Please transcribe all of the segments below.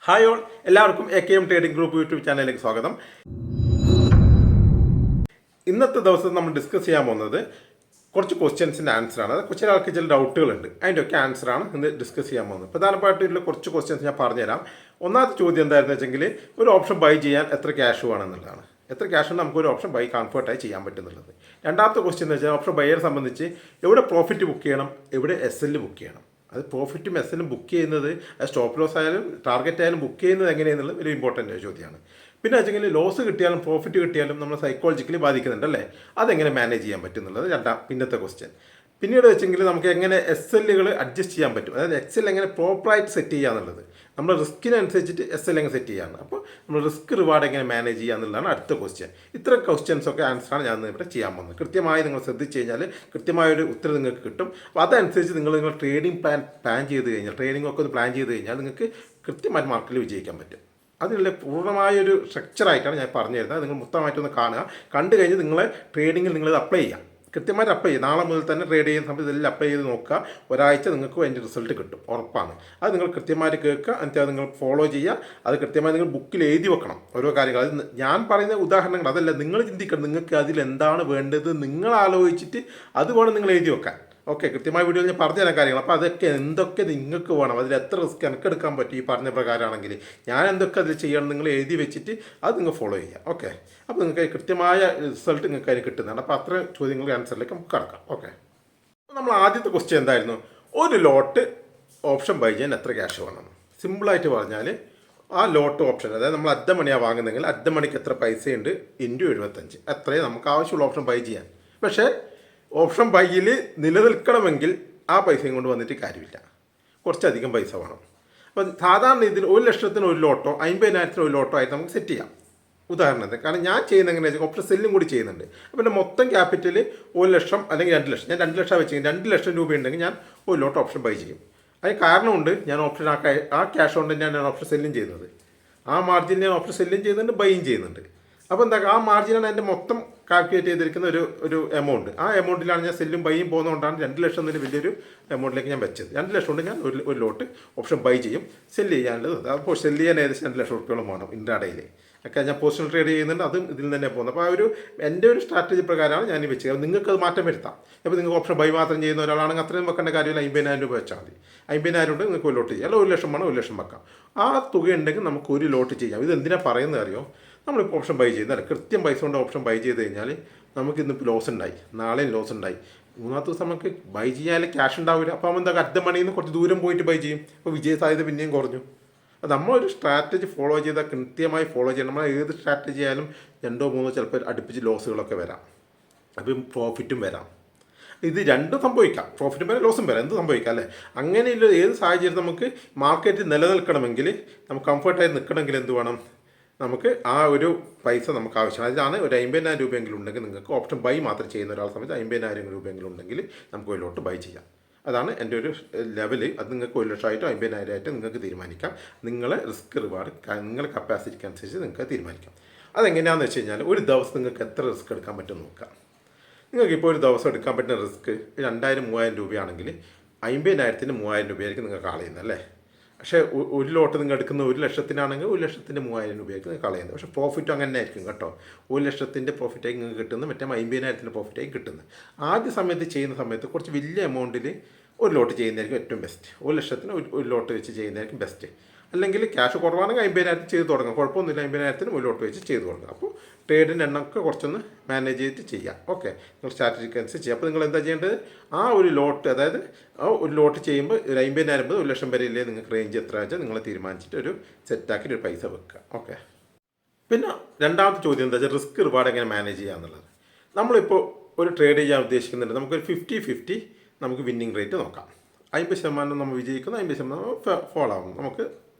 Hi all, എല്ലാവർക്കും AKM trading group YouTube ചാനലിലേക്ക് സ്വാഗതം. ഇന്നത്തെ ദിവസം നമ്മൾ ഡിസ്കസ് ചെയ്യാൻ പോകുന്നത് കുറച്ച് ക്വസ്റ്റ്യൻസിൻ്റെ ആൻസറാണ്. അത് ചില ആൾക്ക് ചില ഡൗട്ടുകളുണ്ട്, അതിൻ്റെയൊക്കെ ആൻസറാണ് ഇന്ന് ഡിസ്കസ് ചെയ്യാൻ പോകുന്നത്. പ്രധാനമായിട്ടുള്ള കുറച്ച് ക്വസ്റ്റ്യൻസ് ഞാൻ പറഞ്ഞുതരാം. ഒന്നാമത്തെ ചോദ്യം എന്തായിരുന്നു വെച്ചെങ്കിൽ, ഒരു ഓപ്ഷൻ ബൈ ചെയ്യാൻ എത്ര ക്യാഷ് വേണമെന്നുള്ളതാണ്. എത്ര ക്യാഷ് നമുക്ക് ഒരു ഓപ്ഷൻ ബൈ കംഫർട്ടായി ചെയ്യാൻ പറ്റുന്നുള്ളത്. രണ്ടാമത്തെ ക്വസ്റ്റ്യൻ എന്ന് വെച്ചാൽ, ഓപ്ഷൻ ബൈയെ സംബന്ധിച്ച് എവിടെ പ്രോഫിറ്റ് ബുക്ക് ചെയ്യണം, എവിടെ SL ബുക്ക് ചെയ്യണം. അത് പ്രോഫിറ്റും SLും ബുക്ക് ചെയ്യുന്നത്, അത് സ്റ്റോപ്പ് ലോസ് ആയാലും ടാർഗറ്റ് ആയാലും ബുക്ക് ചെയ്യുന്നത് എങ്ങനെയെന്നുള്ളത് ഒരു ഇമ്പോർട്ടൻ്റ് ചോദ്യമാണ്. പിന്നെ വെച്ചെങ്കിൽ ലോസ് കിട്ടിയാലും പ്രോഫിറ്റ് കിട്ടിയാലും നമ്മൾ സൈക്കോളജിക്കലി ബാധിക്കുന്നുണ്ടല്ലേ, അതെങ്ങനെ മാനേജ് ചെയ്യാൻ പറ്റും എന്നുള്ളത് പിന്നത്തെ ക്വസ്റ്റ്യൻ. പിന്നീട് വെച്ചെങ്കിൽ നമുക്ക് എങ്ങനെ SLകൾ അഡ്ജസ്റ്റ് ചെയ്യാൻ പറ്റും, അതായത് XL എങ്ങനെ പ്രോപ്പറായിട്ട് സെറ്റ് ചെയ്യുക എന്നുള്ളത്. നമ്മൾ റിസ്കിനനുസരിച്ചിട്ട് SL എങ്ങനെ സെറ്റ് ചെയ്യാമെന്ന്. അപ്പോൾ നമ്മൾ റിസ്ക് റിവാർഡ് എങ്ങനെ മാനേജ് ചെയ്യുക എന്നുള്ളതാണ് അടുത്ത ക്വസ്റ്റ്യൻ. ഇത്തരം ക്വസ്റ്റ്യൻസൊക്കെ ആൻസറാണ് ഞാൻ ഇവിടെ ചെയ്യാൻ പോകുന്നത്. കൃത്യമായി നിങ്ങൾ ശ്രദ്ധിച്ച് കഴിഞ്ഞാൽ കൃത്യമായൊരു ഉത്തരം നിങ്ങൾക്ക് കിട്ടും. അപ്പോൾ അതനുസരിച്ച് നിങ്ങൾ ട്രേഡിംഗ് പ്ലാൻ ചെയ്ത് കഴിഞ്ഞാൽ, ട്രേഡിംഗ് ഒക്കെ ഒന്ന് പ്ലാൻ ചെയ്ത് കഴിഞ്ഞാൽ നിങ്ങൾക്ക് കൃത്യമായിട്ട് മാർക്കറ്റിൽ വിജയിക്കാൻ പറ്റും. അതിനുള്ള പൂർണ്ണമായൊരു സ്ട്രക്ചറായിട്ടാണ് ഞാൻ പറഞ്ഞു തരുന്നത്. നിങ്ങൾ മൊത്തമായിട്ടൊന്ന് കാണുക. കണ്ടു കഴിഞ്ഞ് നിങ്ങളെ ട്രേഡിങ്ങിൽ നിങ്ങളത് അപ്ലൈ ചെയ്യാം. കൃത്യമായിട്ട് അപ്ലൈ ചെയ്യും. നാളെ മുതൽ തന്നെ ട്രേഡ് ചെയ്യുന്ന സമയത്ത് ഇതെല്ലാം അപ്ലൈ ചെയ്ത് നോക്കുക. ഒരാഴ്ച നിങ്ങൾക്ക് അതിൻ്റെ റിസൾട്ട് കിട്ടും, ഉറപ്പാണ്. അത് നിങ്ങൾ കൃത്യമായിട്ട് കേൾക്കുക, എന്നിട്ട് അത് നിങ്ങൾ ഫോളോ ചെയ്യുക. അത് കൃത്യമായി നിങ്ങൾ ബുക്കിൽ എഴുതി വെക്കണം ഓരോ കാര്യങ്ങൾ. അത് ഞാൻ പറയുന്ന ഉദാഹരണങ്ങൾ അതല്ല, നിങ്ങൾ ചിന്തിക്കണം. നിങ്ങൾക്ക് അതിൽ എന്താണ് വേണ്ടത് നിങ്ങൾ ആലോചിച്ചിട്ട് അത് വേണം നിങ്ങൾ എഴുതി വെക്കാൻ. ഓക്കെ, കൃത്യമായ വീഡിയോയിൽ ഞാൻ പറഞ്ഞു തരാൻ കാര്യങ്ങൾ. അപ്പോൾ അതൊക്കെ എന്തൊക്കെ നിങ്ങൾക്ക് വേണം, അതിൽ എത്ര റിസ്ക് എനിക്ക് എടുക്കാൻ പറ്റും ഈ പറഞ്ഞ പ്രകാരമാണെങ്കിൽ, ഞാൻ എന്തൊക്കെ അതിൽ ചെയ്യണം നിങ്ങൾ എഴുതി വെച്ചിട്ട് അത് നിങ്ങൾ ഫോളോ ചെയ്യുക. ഓക്കെ, അപ്പോൾ നിങ്ങൾക്ക് കൃത്യമായ റിസൾട്ട് നിങ്ങൾക്ക് അതിന് കിട്ടുന്നതാണ്. അപ്പോൾ അത്ര ചോദ്യങ്ങൾക്ക് ആൻസറിലേക്ക് നമുക്ക് കടക്കാം. ഓക്കെ, അപ്പോൾ നമ്മൾ ആദ്യത്തെ ക്വസ്റ്റ്യൻ എന്തായിരുന്നു, ഒരു ലോട്ട് ഓപ്ഷൻ ബൈ ചെയ്യാൻ എത്ര ക്യാഷ് വേണം. സിമ്പിളായിട്ട് പറഞ്ഞാൽ, ആ ലോട്ട് ഓപ്ഷൻ, അതായത് നമ്മൾ അർദ്ധ മണിയാണ് വാങ്ങുന്നതെങ്കിൽ അർദ്ധ മണിക്ക് എത്ര പൈസയുണ്ട് ഇൻറ്റു 75, അത്രയും നമുക്ക് ആവശ്യമുള്ള ഓപ്ഷൻ ബൈ ചെയ്യാൻ. പക്ഷേ ഓപ്ഷൻ ബൈയിൽ നിലനിൽക്കണമെങ്കിൽ ആ പൈസയും കൊണ്ട് വന്നിട്ട് കാര്യമില്ല, കുറച്ചധികം പൈസ വേണം. അപ്പം സാധാരണ ഇതിൽ 1,00,000 ഒരു ലോട്ടോ 50,000 ഒരു ലോട്ടോ ആയിട്ട് നമുക്ക് സെറ്റ് ചെയ്യാം. ഉദാഹരണത്തിന്, കാരണം ഞാൻ ചെയ്യുന്ന എങ്ങനെയാണെന്ന് വെച്ചാൽ ഓപ്ഷൻ സെല്ലും കൂടി ചെയ്യുന്നുണ്ട്. അപ്പോൾ എൻ്റെ മൊത്തം ക്യാപിറ്റൽ 1,00,000 അല്ലെങ്കിൽ 2,00,000, ഞാൻ 2,00,000 വെച്ചെങ്കിൽ 2,00,000 രൂപ ഉണ്ടെങ്കിൽ ഞാൻ ഒരു ലോട്ട് ഓപ്ഷൻ ബൈ ചെയ്യും. അതിന് കാരണമുണ്ട്, ഞാൻ ഓപ്ഷൻ ആ ക്യാഷ് കൊണ്ട് തന്നെയാണ് ഞാൻ ഓപ്ഷൻ സെല്ലും ചെയ്യുന്നത്. ആ മാർജിൻ ഞാൻ ഓപ്ഷൻ സെല്ലും ചെയ്യുന്നുണ്ട്, ബൈയും ചെയ്യുന്നുണ്ട്. അപ്പോൾ എന്താ, ആ മാർജിനാണ് എൻ്റെ മൊത്തം കാൽക്കുലേറ്റ് ചെയ്തിരിക്കുന്ന ഒരു എമൗണ്ട്. ആ എമൗണ്ടിലാണ് ഞാൻ സെല്ലും ബൈയും പോകുന്നതുകൊണ്ടാണ് 2,00,000 എന്നൊരു വലിയൊരു എമൗണ്ടിലേക്ക് ഞാൻ വെച്ചത്. 2,00,000 കൊണ്ട് ഞാൻ ഒരു ലോട്ട് ഓപ്ഷൻ ബൈ ചെയ്യും. സെല്ല് ചെയ്യാനുള്ളത്, അപ്പോൾ സെല്ല് ചെയ്യാൻ ഏകദേശം 2,00,000 റുപ്യോളം വേണം ഇൻട്രാഡേയിൽ. ഒക്കെ ഞാൻ പൊസിഷണൽ ട്രേഡ് ചെയ്യുന്നുണ്ട്, അതും ഇതിൽ തന്നെ പോകുന്നത്. അപ്പോൾ എൻ്റെ ഒരു സ്ട്രാറ്റജി പ്രകാരമാണ് ഞാൻ വെച്ചത്. നിങ്ങൾക്ക് അത് മാറ്റം വരുത്താം. അപ്പോൾ നിങ്ങൾക്ക് ഓപ്ഷൻ ബൈ മാത്രം ചെയ്യുന്ന ഒരാളാണെങ്കിൽ അത്രയും വെക്കേണ്ട കാര്യമില്ല, 50,000 രൂപ വെച്ചാൽ മതി. 50,000 ഉണ്ട്, നിങ്ങൾക്ക് ഒരു ലോട്ട് ചെയ്യാം. അല്ല 1,00,000 വേണം, 1,00,000 വെക്കാം. ആ തുക ഉണ്ടെങ്കിൽ നമുക്ക് ഒരു ലോട്ട് ചെയ്യാം. ഇത് എന്തിനാണ് പറയുന്നത് അറിയോ, നമ്മളിപ്പോൾ ഓപ്ഷൻ ബൈ ചെയ്യുന്നതല്ല, കൃത്യം പൈസ കൊണ്ട് ഓപ്ഷൻ ബൈ ചെയ്ത് കഴിഞ്ഞാൽ നമുക്ക് ഇന്നിപ്പോൾ ലോസ് ഉണ്ടായി, നാളെയും ലോസ് ഉണ്ടായി, മൂന്നാമത്തെ ദിവസം നമുക്ക് ബൈ ചെയ്യാൻ ക്യാഷ് ഉണ്ടാവില്ല. അപ്പോൾ എന്താ, അർദ്ധ മണിയിൽ നിന്ന് കുറച്ച് ദൂരം പോയിട്ട് ബൈ ചെയ്യും. അപ്പോൾ വിജയ സാധ്യത പിന്നെയും കുറഞ്ഞു. അത് നമ്മളൊരു സ്ട്രാറ്റജി ഫോളോ ചെയ്താൽ കൃത്യമായി ഫോളോ ചെയ്യണം. നമ്മൾ ഏത് സ്ട്രാറ്റജി ആയാലും 2-3 ചിലപ്പോൾ അടുപ്പിച്ച് ലോസുകളൊക്കെ വരാം, അപ്പം പ്രോഫിറ്റും വരാം. ഇത് രണ്ടും സംഭവിക്കാം, പ്രോഫിറ്റും വരാം ലോസും വരാം, എന്ത് സംഭവിക്കാം അല്ലേ. അങ്ങനെയുള്ള ഏത് സാഹചര്യം നമുക്ക് മാർക്കറ്റിൽ നിലനിൽക്കണമെങ്കിൽ, നമുക്ക് കംഫർട്ടായി നിൽക്കണമെങ്കിൽ എന്ത് വേണം, നമുക്ക് ആ ഒരു പൈസ നമുക്ക് ആവശ്യമാണ്. അതിലാണ് ഒരു 50,000 രൂപയെങ്കിലും ഉണ്ടെങ്കിൽ, നിങ്ങൾക്ക് ഓപ്ഷൻ ബൈ മാത്രം ചെയ്യുന്ന ഒരാൾ സമയത്ത് 50,000 രൂപയെങ്കിലും ഉണ്ടെങ്കിൽ നമുക്ക് ഒരു ലോട്ട് ബൈ ചെയ്യാം. അതാണ് എൻ്റെ ഒരു ലെവല്. അത് നിങ്ങൾക്ക് 1,00,000 50,000 നിങ്ങൾക്ക് തീരുമാനിക്കാം. നിങ്ങളെ റിസ്ക് റിവാർഡ് നിങ്ങളുടെ കപ്പാസിറ്റിക്ക് അനുസരിച്ച് നിങ്ങൾക്ക് തീരുമാനിക്കാം. അതെങ്ങനെയാണെന്ന് വെച്ച് കഴിഞ്ഞാൽ, ഒരു ദിവസം നിങ്ങൾക്ക് എത്ര റിസ്ക് എടുക്കാൻ പറ്റും നോക്കാം. നിങ്ങൾക്കിപ്പോൾ ഒരു ദിവസം എടുക്കാൻ പറ്റുന്ന റിസ്ക് 2,000-3,000 രൂപയാണെങ്കിൽ 50,000-ന് 3,000 രൂപയായിരിക്കും നിങ്ങൾക്ക് കളയുന്നത് അല്ലേ. പക്ഷേ ഒരു ലോട്ട് നിങ്ങൾ എടുക്കുന്ന 1,00,000-നാണെങ്കിൽ 1,00,000-ന് 3,000 രൂപയായിരിക്കും നിങ്ങൾ കളയുന്നത്. പക്ഷേ പ്രോഫിറ്റും അങ്ങനെ ആയിരിക്കും കേട്ടോ. 1,00,000-ൻ്റെ പ്രോഫിറ്റായി നിങ്ങൾക്ക് കിട്ടുന്നത്, മറ്റേ 50,000-ൻ്റെ പ്രോഫിറ്റായി കിട്ടുന്നത്. ആദ്യ സമയത്ത് ചെയ്യുന്ന സമയത്ത് കുറച്ച് വലിയ എമൗണ്ടിൽ ഒരു ലോട്ട് ചെയ്യുന്നതായിരിക്കും ഏറ്റവും ബെസ്റ്റ്. 1,00,000-ന് ഒരു ലോട്ട് വെച്ച് ചെയ്യുന്നതായിരിക്കും ബെസ്റ്റ്. അല്ലെങ്കിൽ ക്യാഷ് കുറവാണെങ്കിൽ 50,000 ചെയ്ത് തുടങ്ങാം, കുഴപ്പമൊന്നുമില്ല. 50,000-ന് ഒരു ലോട്ട് വെച്ച് ചെയ്ത് തുടങ്ങാം. അപ്പോൾ ട്രേഡിൻ്റെ എണ്ണമൊക്കെ കുറച്ചൊന്ന് മാനേജ് ചെയ്തിട്ട് ചെയ്യാം. ഓക്കെ, നിങ്ങൾ സ്ട്രാറ്റജിക്ക് അനുസരിച്ച് ചെയ്യാം. അപ്പോൾ നിങ്ങൾ എന്താ ചെയ്യേണ്ടത്, ആ ഒരു ലോട്ട്, അതായത് ആ ഒരു ലോട്ട് ചെയ്യുമ്പോൾ ഒരു 50,000 മുതൽ 1,00,000 വരെ ഇല്ലേ നിങ്ങൾക്ക് റേഞ്ച് എത്ര വെച്ചാൽ നിങ്ങൾ തീരുമാനിച്ചിട്ട് ഒരു സെറ്റാക്കിയിട്ട് ഒരു പൈസ വെക്കുക. ഓക്കെ, പിന്നെ രണ്ടാമത്തെ ചോദ്യം എന്താ വെച്ചാൽ, റിസ്ക് റിവാർഡ് എങ്ങനെ മാനേജ് ചെയ്യുക എന്നുള്ളത്. നമ്മളിപ്പോൾ ഒരു ട്രേഡ് ചെയ്യാൻ ഉദ്ദേശിക്കുന്നുണ്ട്, നമുക്കൊരു 50-50 നമുക്ക് വിന്നിങ് റേറ്റ് നോക്കാം. 50% നമ്മൾ വിജയിക്കുന്നു, 50% ഫോൾ ആവുന്നു, നമുക്ക്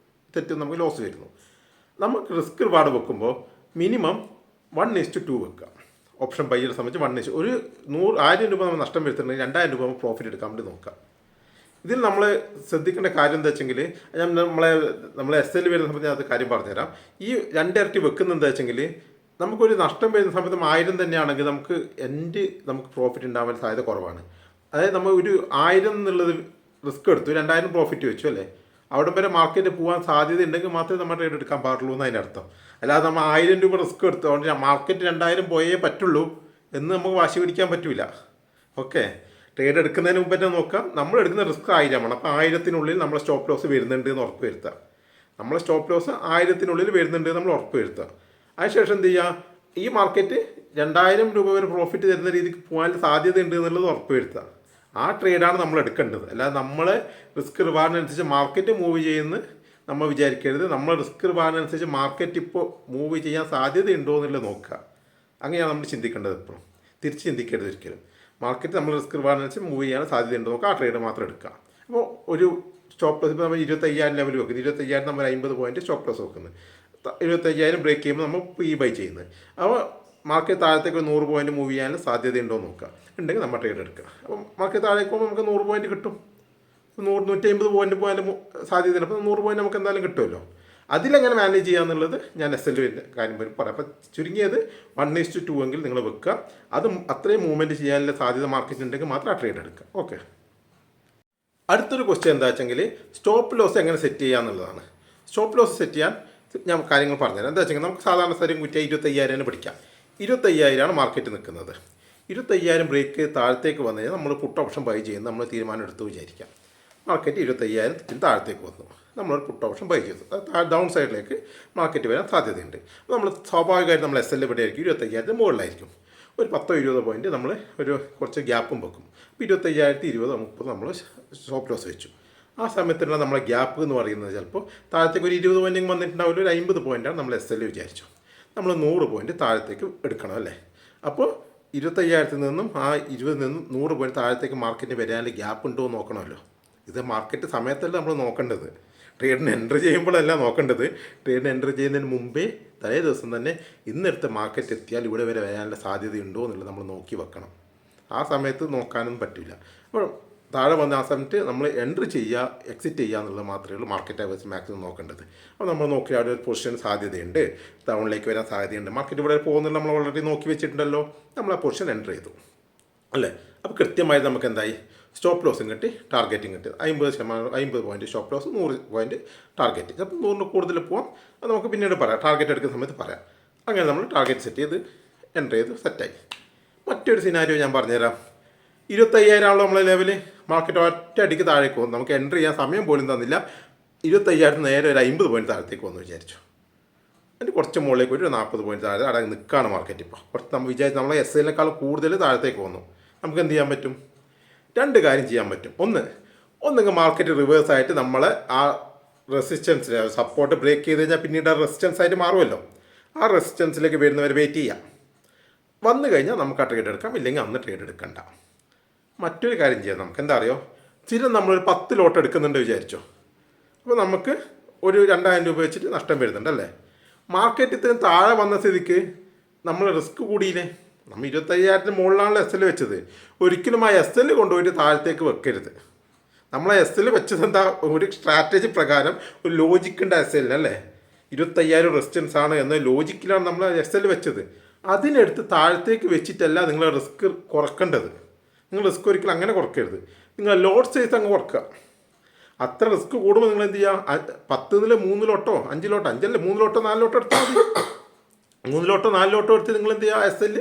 തെറ്റും, നമുക്ക് ലോസ് വരുന്നു. നമുക്ക് റിസ്ക് റിവാർഡ് വെക്കുമ്പോൾ മിനിമം 1:2 വെക്കുക. ഓപ്ഷൻ ബൈയുടെ സംബന്ധിച്ച് 1:100. ഒരു 1,000 രൂപ നമ്മൾ നഷ്ടം വരുത്തുന്നുണ്ടെങ്കിൽ 2,000 രൂപ നമുക്ക് പ്രോഫിറ്റ് എടുക്കാൻ വേണ്ടി നോക്കാം. ഇതിൽ നമ്മൾ ശ്രദ്ധിക്കേണ്ട കാര്യം എന്താ വെച്ചെങ്കിൽ, നമ്മളെ SL വരുന്ന സമയത്ത് ഞാൻ അത് കാര്യം പറഞ്ഞുതരാം. ഈ 2 ഇരട്ടി വെക്കുന്ന എന്താ വെച്ചെങ്കിൽ, നമുക്കൊരു നഷ്ടം വരുന്ന സമയത്ത് 1,000 തന്നെയാണെങ്കിൽ നമുക്ക് പ്രോഫിറ്റ് ഉണ്ടാവാൻ സാധ്യത കുറവാണ്. അതായത് നമ്മൾ ഒരു 1,000 എന്നുള്ളത് റിസ്ക് എടുത്തു, 2,000 പ്രോഫിറ്റ് വെച്ചു അല്ലേ. അവിടെ വരെ മാർക്കറ്റ് പോകാൻ സാധ്യത ഉണ്ടെങ്കിൽ മാത്രമേ നമ്മൾ ട്രേഡ് എടുക്കാൻ പാടുള്ളൂ എന്ന് അതിനർത്ഥം. അല്ലാതെ നമ്മൾ 1000 രൂപ റിസ്ക് എടുത്തുകൊണ്ട് മാർക്കറ്റ് 2000 പോയേ പറ്റുള്ളൂ എന്ന് നമുക്ക് വാശി പിടിക്കാൻ പറ്റില്ല. ഓക്കെ, ട്രേഡ് എടുക്കുന്നതിന് മുമ്പ് തന്നെ നോക്കാം, നമ്മൾ എടുക്കുന്ന റിസ്ക് 1000 ആണ്. അപ്പോൾ 1000-നുള്ളിൽ നമ്മൾ സ്റ്റോപ്പ് ലോസ് വരുന്നുണ്ട് എന്ന് ഉറപ്പ് വരുത്തുക. നമ്മൾ സ്റ്റോപ്പ് ലോസ് 1000-നുള്ളിൽ വരുന്നുണ്ട് നമ്മൾ ഉറപ്പ് വരുത്തുക. അതിനുശേഷം എന്ത് ചെയ്യുക, ഈ മാർക്കറ്റ് 2000 രൂപ വരെ പ്രോഫിറ്റ് തരുന്ന രീതിക്ക് പോകാൻ സാധ്യത ഉണ്ട് എന്നുള്ളത് ഉറപ്പ് വരുത്തുക. ആ ട്രേഡാണ് നമ്മൾ എടുക്കേണ്ടത്. അല്ലാതെ നമ്മൾ റിസ്ക് റിവാർഡിനനുസരിച്ച് മാർക്കറ്റ് മൂവ് ചെയ്യുന്ന നമ്മൾ വിചാരിക്കരുത്. നമ്മൾ റിസ്ക് റിവാർഡിനനുസരിച്ച് മാർക്കറ്റ് ഇപ്പോൾ മൂവ് ചെയ്യാൻ സാധ്യത ഉണ്ടോ എന്നുള്ളത് നോക്കുക. അങ്ങനെയാണ് നമ്മൾ ചിന്തിക്കേണ്ടത്. എപ്പോഴും തിരിച്ച് ചിന്തിക്കരുത് ഒരിക്കലും. മാർക്കറ്റ് നമ്മൾ റിസ്ക് റിവാർഡിനനുസരിച്ച് മൂവ് ചെയ്യാൻ സാധ്യത ഉണ്ടോ നോക്കുക, ആ ട്രേഡ് മാത്രം എടുക്കുക. അപ്പോൾ ഒരു സ്റ്റോപ്പ് ലോസ് ഇപ്പോൾ നമ്മൾ 25,000 ലെവൽ വെക്കുന്നത്, 25,000 നമ്മൾ 50 പോയിന്റ് സ്റ്റോപ്പ് ലോസ് വെക്കുന്നത്, 25,000 ബ്രേക്ക് ചെയ്യുമ്പോൾ നമ്മൾ പ്രീ ബൈ ചെയ്യുന്നത്. അപ്പോൾ മാർക്കറ്റ് താഴത്തേക്ക് 100 പോയിന്റ് മൂവ് ചെയ്യാൻ സാധ്യത ഉണ്ടോ നോക്കുക, ഉണ്ടെങ്കിൽ നമ്മൾ ട്രേഡ് എടുക്കുക. അപ്പം മാർക്കറ്റ് താഴേക്ക് പോകുമ്പോൾ നമുക്ക് 100 പോയിന്റ് കിട്ടും. 100-150 പോയിന്റ് പോയാലും സാധ്യതയുണ്ട്. അപ്പോൾ 100 പോയിന്റ് നമുക്ക് എന്തായാലും കിട്ടുമല്ലോ. അതിലെങ്ങനെ മാനേജ് ചെയ്യുക ഞാൻ SLൻ്റെ കാര്യം പറയാം. അപ്പോൾ ചുരുങ്ങിയത് 1:2 എങ്കിൽ നിങ്ങൾ വെക്കുക. അത് അത്രയും മൂവ്മെൻറ്റ് ചെയ്യാനുള്ള സാധ്യത മാർക്കറ്റ് ഉണ്ടെങ്കിൽ മാത്രം ആ ട്രേഡ് എടുക്കുക. ഓക്കെ, അടുത്തൊരു ക്വസ്റ്റ്യൻ എന്താ വെച്ചെങ്കിൽ സ്റ്റോപ്പ് ലോസ് എങ്ങനെ സെറ്റ് ചെയ്യുക എന്നുള്ളതാണ്. സ്റ്റോപ്പ് ലോസ് സെറ്റ് ചെയ്യാൻ ഞാൻ കാര്യങ്ങൾ പറഞ്ഞുതരാം. എന്താ വെച്ചെങ്കിൽ നമുക്ക് സാധാരണ സ്ഥലം കുറ്റിയ 25,000 പിടിക്കാം. 25,000 മാർക്കറ്റ് നിൽക്കുന്നത്. 25,000 ബ്രേക്ക് താഴത്തേക്ക് വന്നു കഴിഞ്ഞാൽ നമ്മൾ പുട്ട് ഓപ്ഷൻ ബൈ ചെയ്യുന്നത് നമ്മൾ തീരുമാനം എടുത്തു വിചാരിക്കാം. മാർക്കറ്റ് 25,000 താഴത്തേക്ക് വന്നു, നമ്മളൊരു പുട്ട് ഓപ്ഷൻ ബൈ ചെയ്തു. ഡൗൺ സൈഡിലേക്ക് മാർക്കറ്റ് വരാൻ സാധ്യതയുണ്ട്. അപ്പോൾ നമ്മൾ സ്വാഭാവികമായിട്ട് നമ്മൾ SL ഇവിടെ ആയിരിക്കും 25,000 മുകളിലായിരിക്കും. ഒരു 10-20 പോയിന്റ് നമ്മൾ കുറച്ച് ഗ്യാപ്പും വെക്കും. അപ്പോൾ 25,020-30 നമ്മൾ സ്റ്റോപ്പ് ലോസ് വെച്ചു. ആ സമയത്തുള്ള നമ്മളെ ഗ്യാപ്പ് എന്ന് പറയുന്നത് ചിലപ്പോൾ താഴത്തേക്ക് ഒരു 20 പോയിൻറ്റ് വന്നിട്ടുണ്ടാവില്ല, ഒരു 50 പോയിൻ്റാണ് നമ്മൾ SL വിചാരിച്ചു. നമ്മൾ 100 പോയിൻറ്റ് താഴത്തേക്ക് എടുക്കണം അല്ലേ. അപ്പോൾ 25,000 നിന്നും ആ 20 നിന്നും 100 പോയിൻറ്റ് താഴത്തേക്ക് മാർക്കറ്റിന് വരാനുള്ള ഗ്യാപ്പ് ഉണ്ടോ എന്ന് നോക്കണമല്ലോ. ഇത് മാർക്കറ്റ് സമയത്തല്ല നമ്മൾ നോക്കേണ്ടത്, ട്രേഡിന് എൻട്രി ചെയ്യുമ്പോഴല്ല നോക്കേണ്ടത്. ട്രേഡിന് എൻട്രി ചെയ്യുന്നതിന് മുമ്പേ തലേ ദിവസം തന്നെ ഇന്നെടുത്ത് മാർക്കറ്റ് എത്തിയാൽ ഇവിടെ വരെ വരാനുള്ള സാധ്യതയുണ്ടോ എന്നുള്ളത് നമ്മൾ നോക്കി വെക്കണം. ആ സമയത്ത് നോക്കാനൊന്നും പറ്റില്ല. അപ്പോൾ താഴെ വന്ന ആ സമയത്ത് നമ്മൾ എൻട്രി ചെയ്യുക, എക്സിറ്റ് ചെയ്യുക എന്നുള്ളത് മാത്രമേ ഉള്ളൂ മാർക്കറ്റ് അവേഴ്സ് മാക്സിമം നോക്കേണ്ടത്. അപ്പോൾ നമ്മൾ നോക്കി അവിടെ ഒരു പൊസിഷൻ സാധ്യതയുണ്ട്, ഡൗണിലേക്ക് വരാൻ സാധ്യതയുണ്ട്, മാർക്കറ്റ് ഇവിടെ പോകുന്നത് നമ്മൾ ഓൾറെഡി നോക്കി വെച്ചിട്ടുണ്ടല്ലോ, നമ്മൾ ആ പൊസിഷൻ എൻട്രി ചെയ്തു അല്ലേ. അപ്പോൾ കൃത്യമായി നമുക്ക് എന്തായി, സ്റ്റോപ്പ് ലോസും കിട്ടി, ടാർഗറ്റും കിട്ടി. 50 point stop loss, 100 point target. അപ്പോൾ 100 കൂടുതൽ പോകാം, അത് നമുക്ക് പിന്നീട് പറയാം, ടാർഗറ്റ് എടുക്കുന്ന സമയത്ത് പറയാം. അങ്ങനെ നമ്മൾ ടാർഗറ്റ് സെറ്റ് ചെയ്ത് എൻട്രി ചെയ്ത് സെറ്റായി. മറ്റൊരു സിനാരിയോ ഞാൻ പറഞ്ഞുതരാം. 25,000 ആണല്ലോ നമ്മളെ ലെവല്, മാർക്കറ്റ് ഒറ്റ അടിക്ക് താഴേക്ക് പോകും, നമുക്ക് എൻട്രി ചെയ്യാൻ സമയം പോലും തന്നില്ല. 25,000 നേരെ ഒരു 50 പോയിൻറ്റ് താഴത്തേക്ക് വന്നു വിചാരിച്ചു. അതിൻ്റെ കുറച്ച് മുകളിലേക്ക് ഒരു 40 പോയിൻറ്റ് താഴെ അവിടെ നിൽക്കുകയാണ് മാർക്കറ്റ്. ഇപ്പോൾ കുറച്ച് നമ്മൾ വിചാരിച്ചു നമ്മളെ SLനേക്കാൾ കൂടുതൽ താഴത്തേക്ക് വന്നു. നമുക്ക് എന്ത് ചെയ്യാൻ പറ്റും? 2 കാര്യം ചെയ്യാൻ പറ്റും. ഒന്നെങ്കിൽ മാർക്കറ്റ് റിവേഴ്സ് ആയിട്ട് നമ്മൾ ആ റെസിസ്റ്റൻസിൽ സപ്പോർട്ട് ബ്രേക്ക് ചെയ്ത് കഴിഞ്ഞാൽ പിന്നീട് ആ റെസിസ്റ്റൻസ് ആയിട്ട് മാറുമല്ലോ. ആ റെസിസ്റ്റൻസിലേക്ക് വരുന്നവരെ വെയിറ്റ് ചെയ്യാം. വന്നു കഴിഞ്ഞാൽ നമുക്ക് ആ ട്രേഡ് എടുക്കാം, ഇല്ലെങ്കിൽ അന്ന് ട്രേഡ് എടുക്കണ്ട. മറ്റൊരു കാര്യം ചെയ്യാം, നമുക്ക് എന്താ അറിയോ, സ്ഥിരം നമ്മളൊരു 10 ലോട്ട് എടുക്കുന്നുണ്ട് വിചാരിച്ചോ. അപ്പോൾ നമുക്ക് ഒരു 2,000 രൂപ വെച്ചിട്ട് നഷ്ടം വരുന്നുണ്ടല്ലേ. മാർക്കറ്റ് ഇത്രയും താഴെ വന്ന സ്ഥിതിക്ക് നമ്മൾ റിസ്ക് കൂടിയില്ലേ. നമ്മൾ 25,000 മുകളിലാണല്ലോ SL വെച്ചത്. ഒരിക്കലും ആ SL കൊണ്ടുപോയിട്ട് താഴത്തേക്ക് വെക്കരുത്. നമ്മളെ SL വെച്ചത് എന്താ, ഒരു സ്ട്രാറ്റജി പ്രകാരം ഒരു ലോജിക്കുണ്ട് SLനല്ലേ. 25,000 റെസിസ്റ്റൻസ് ആണ് എന്ന ലോജിക്കിലാണ് നമ്മൾ SL വെച്ചത്. അതിനെടുത്ത് താഴത്തേക്ക് വെച്ചിട്ടല്ല നിങ്ങൾ റിസ്ക് കുറക്കേണ്ടത്. നിങ്ങൾ റിസ്ക് ഒരിക്കലും അങ്ങനെ കുറയ്ക്കരുത്. നിങ്ങൾ ലോട്ട് സൈസ് അങ്ങ് കുറക്കുക. അത്ര റിസ്ക് കൂടുമ്പോൾ നിങ്ങൾ എന്ത് ചെയ്യുക, 10-ൽ 3 ലോട്ടോ 5 ലോട്ടോ, 5അല്ല 3 ലോട്ടോ 4 ലോട്ടോ എടുത്താൽ മതി. 3 ലോട്ടോ 4 ലോട്ടോ എടുത്ത് നിങ്ങൾ എന്ത് ചെയ്യുക, SL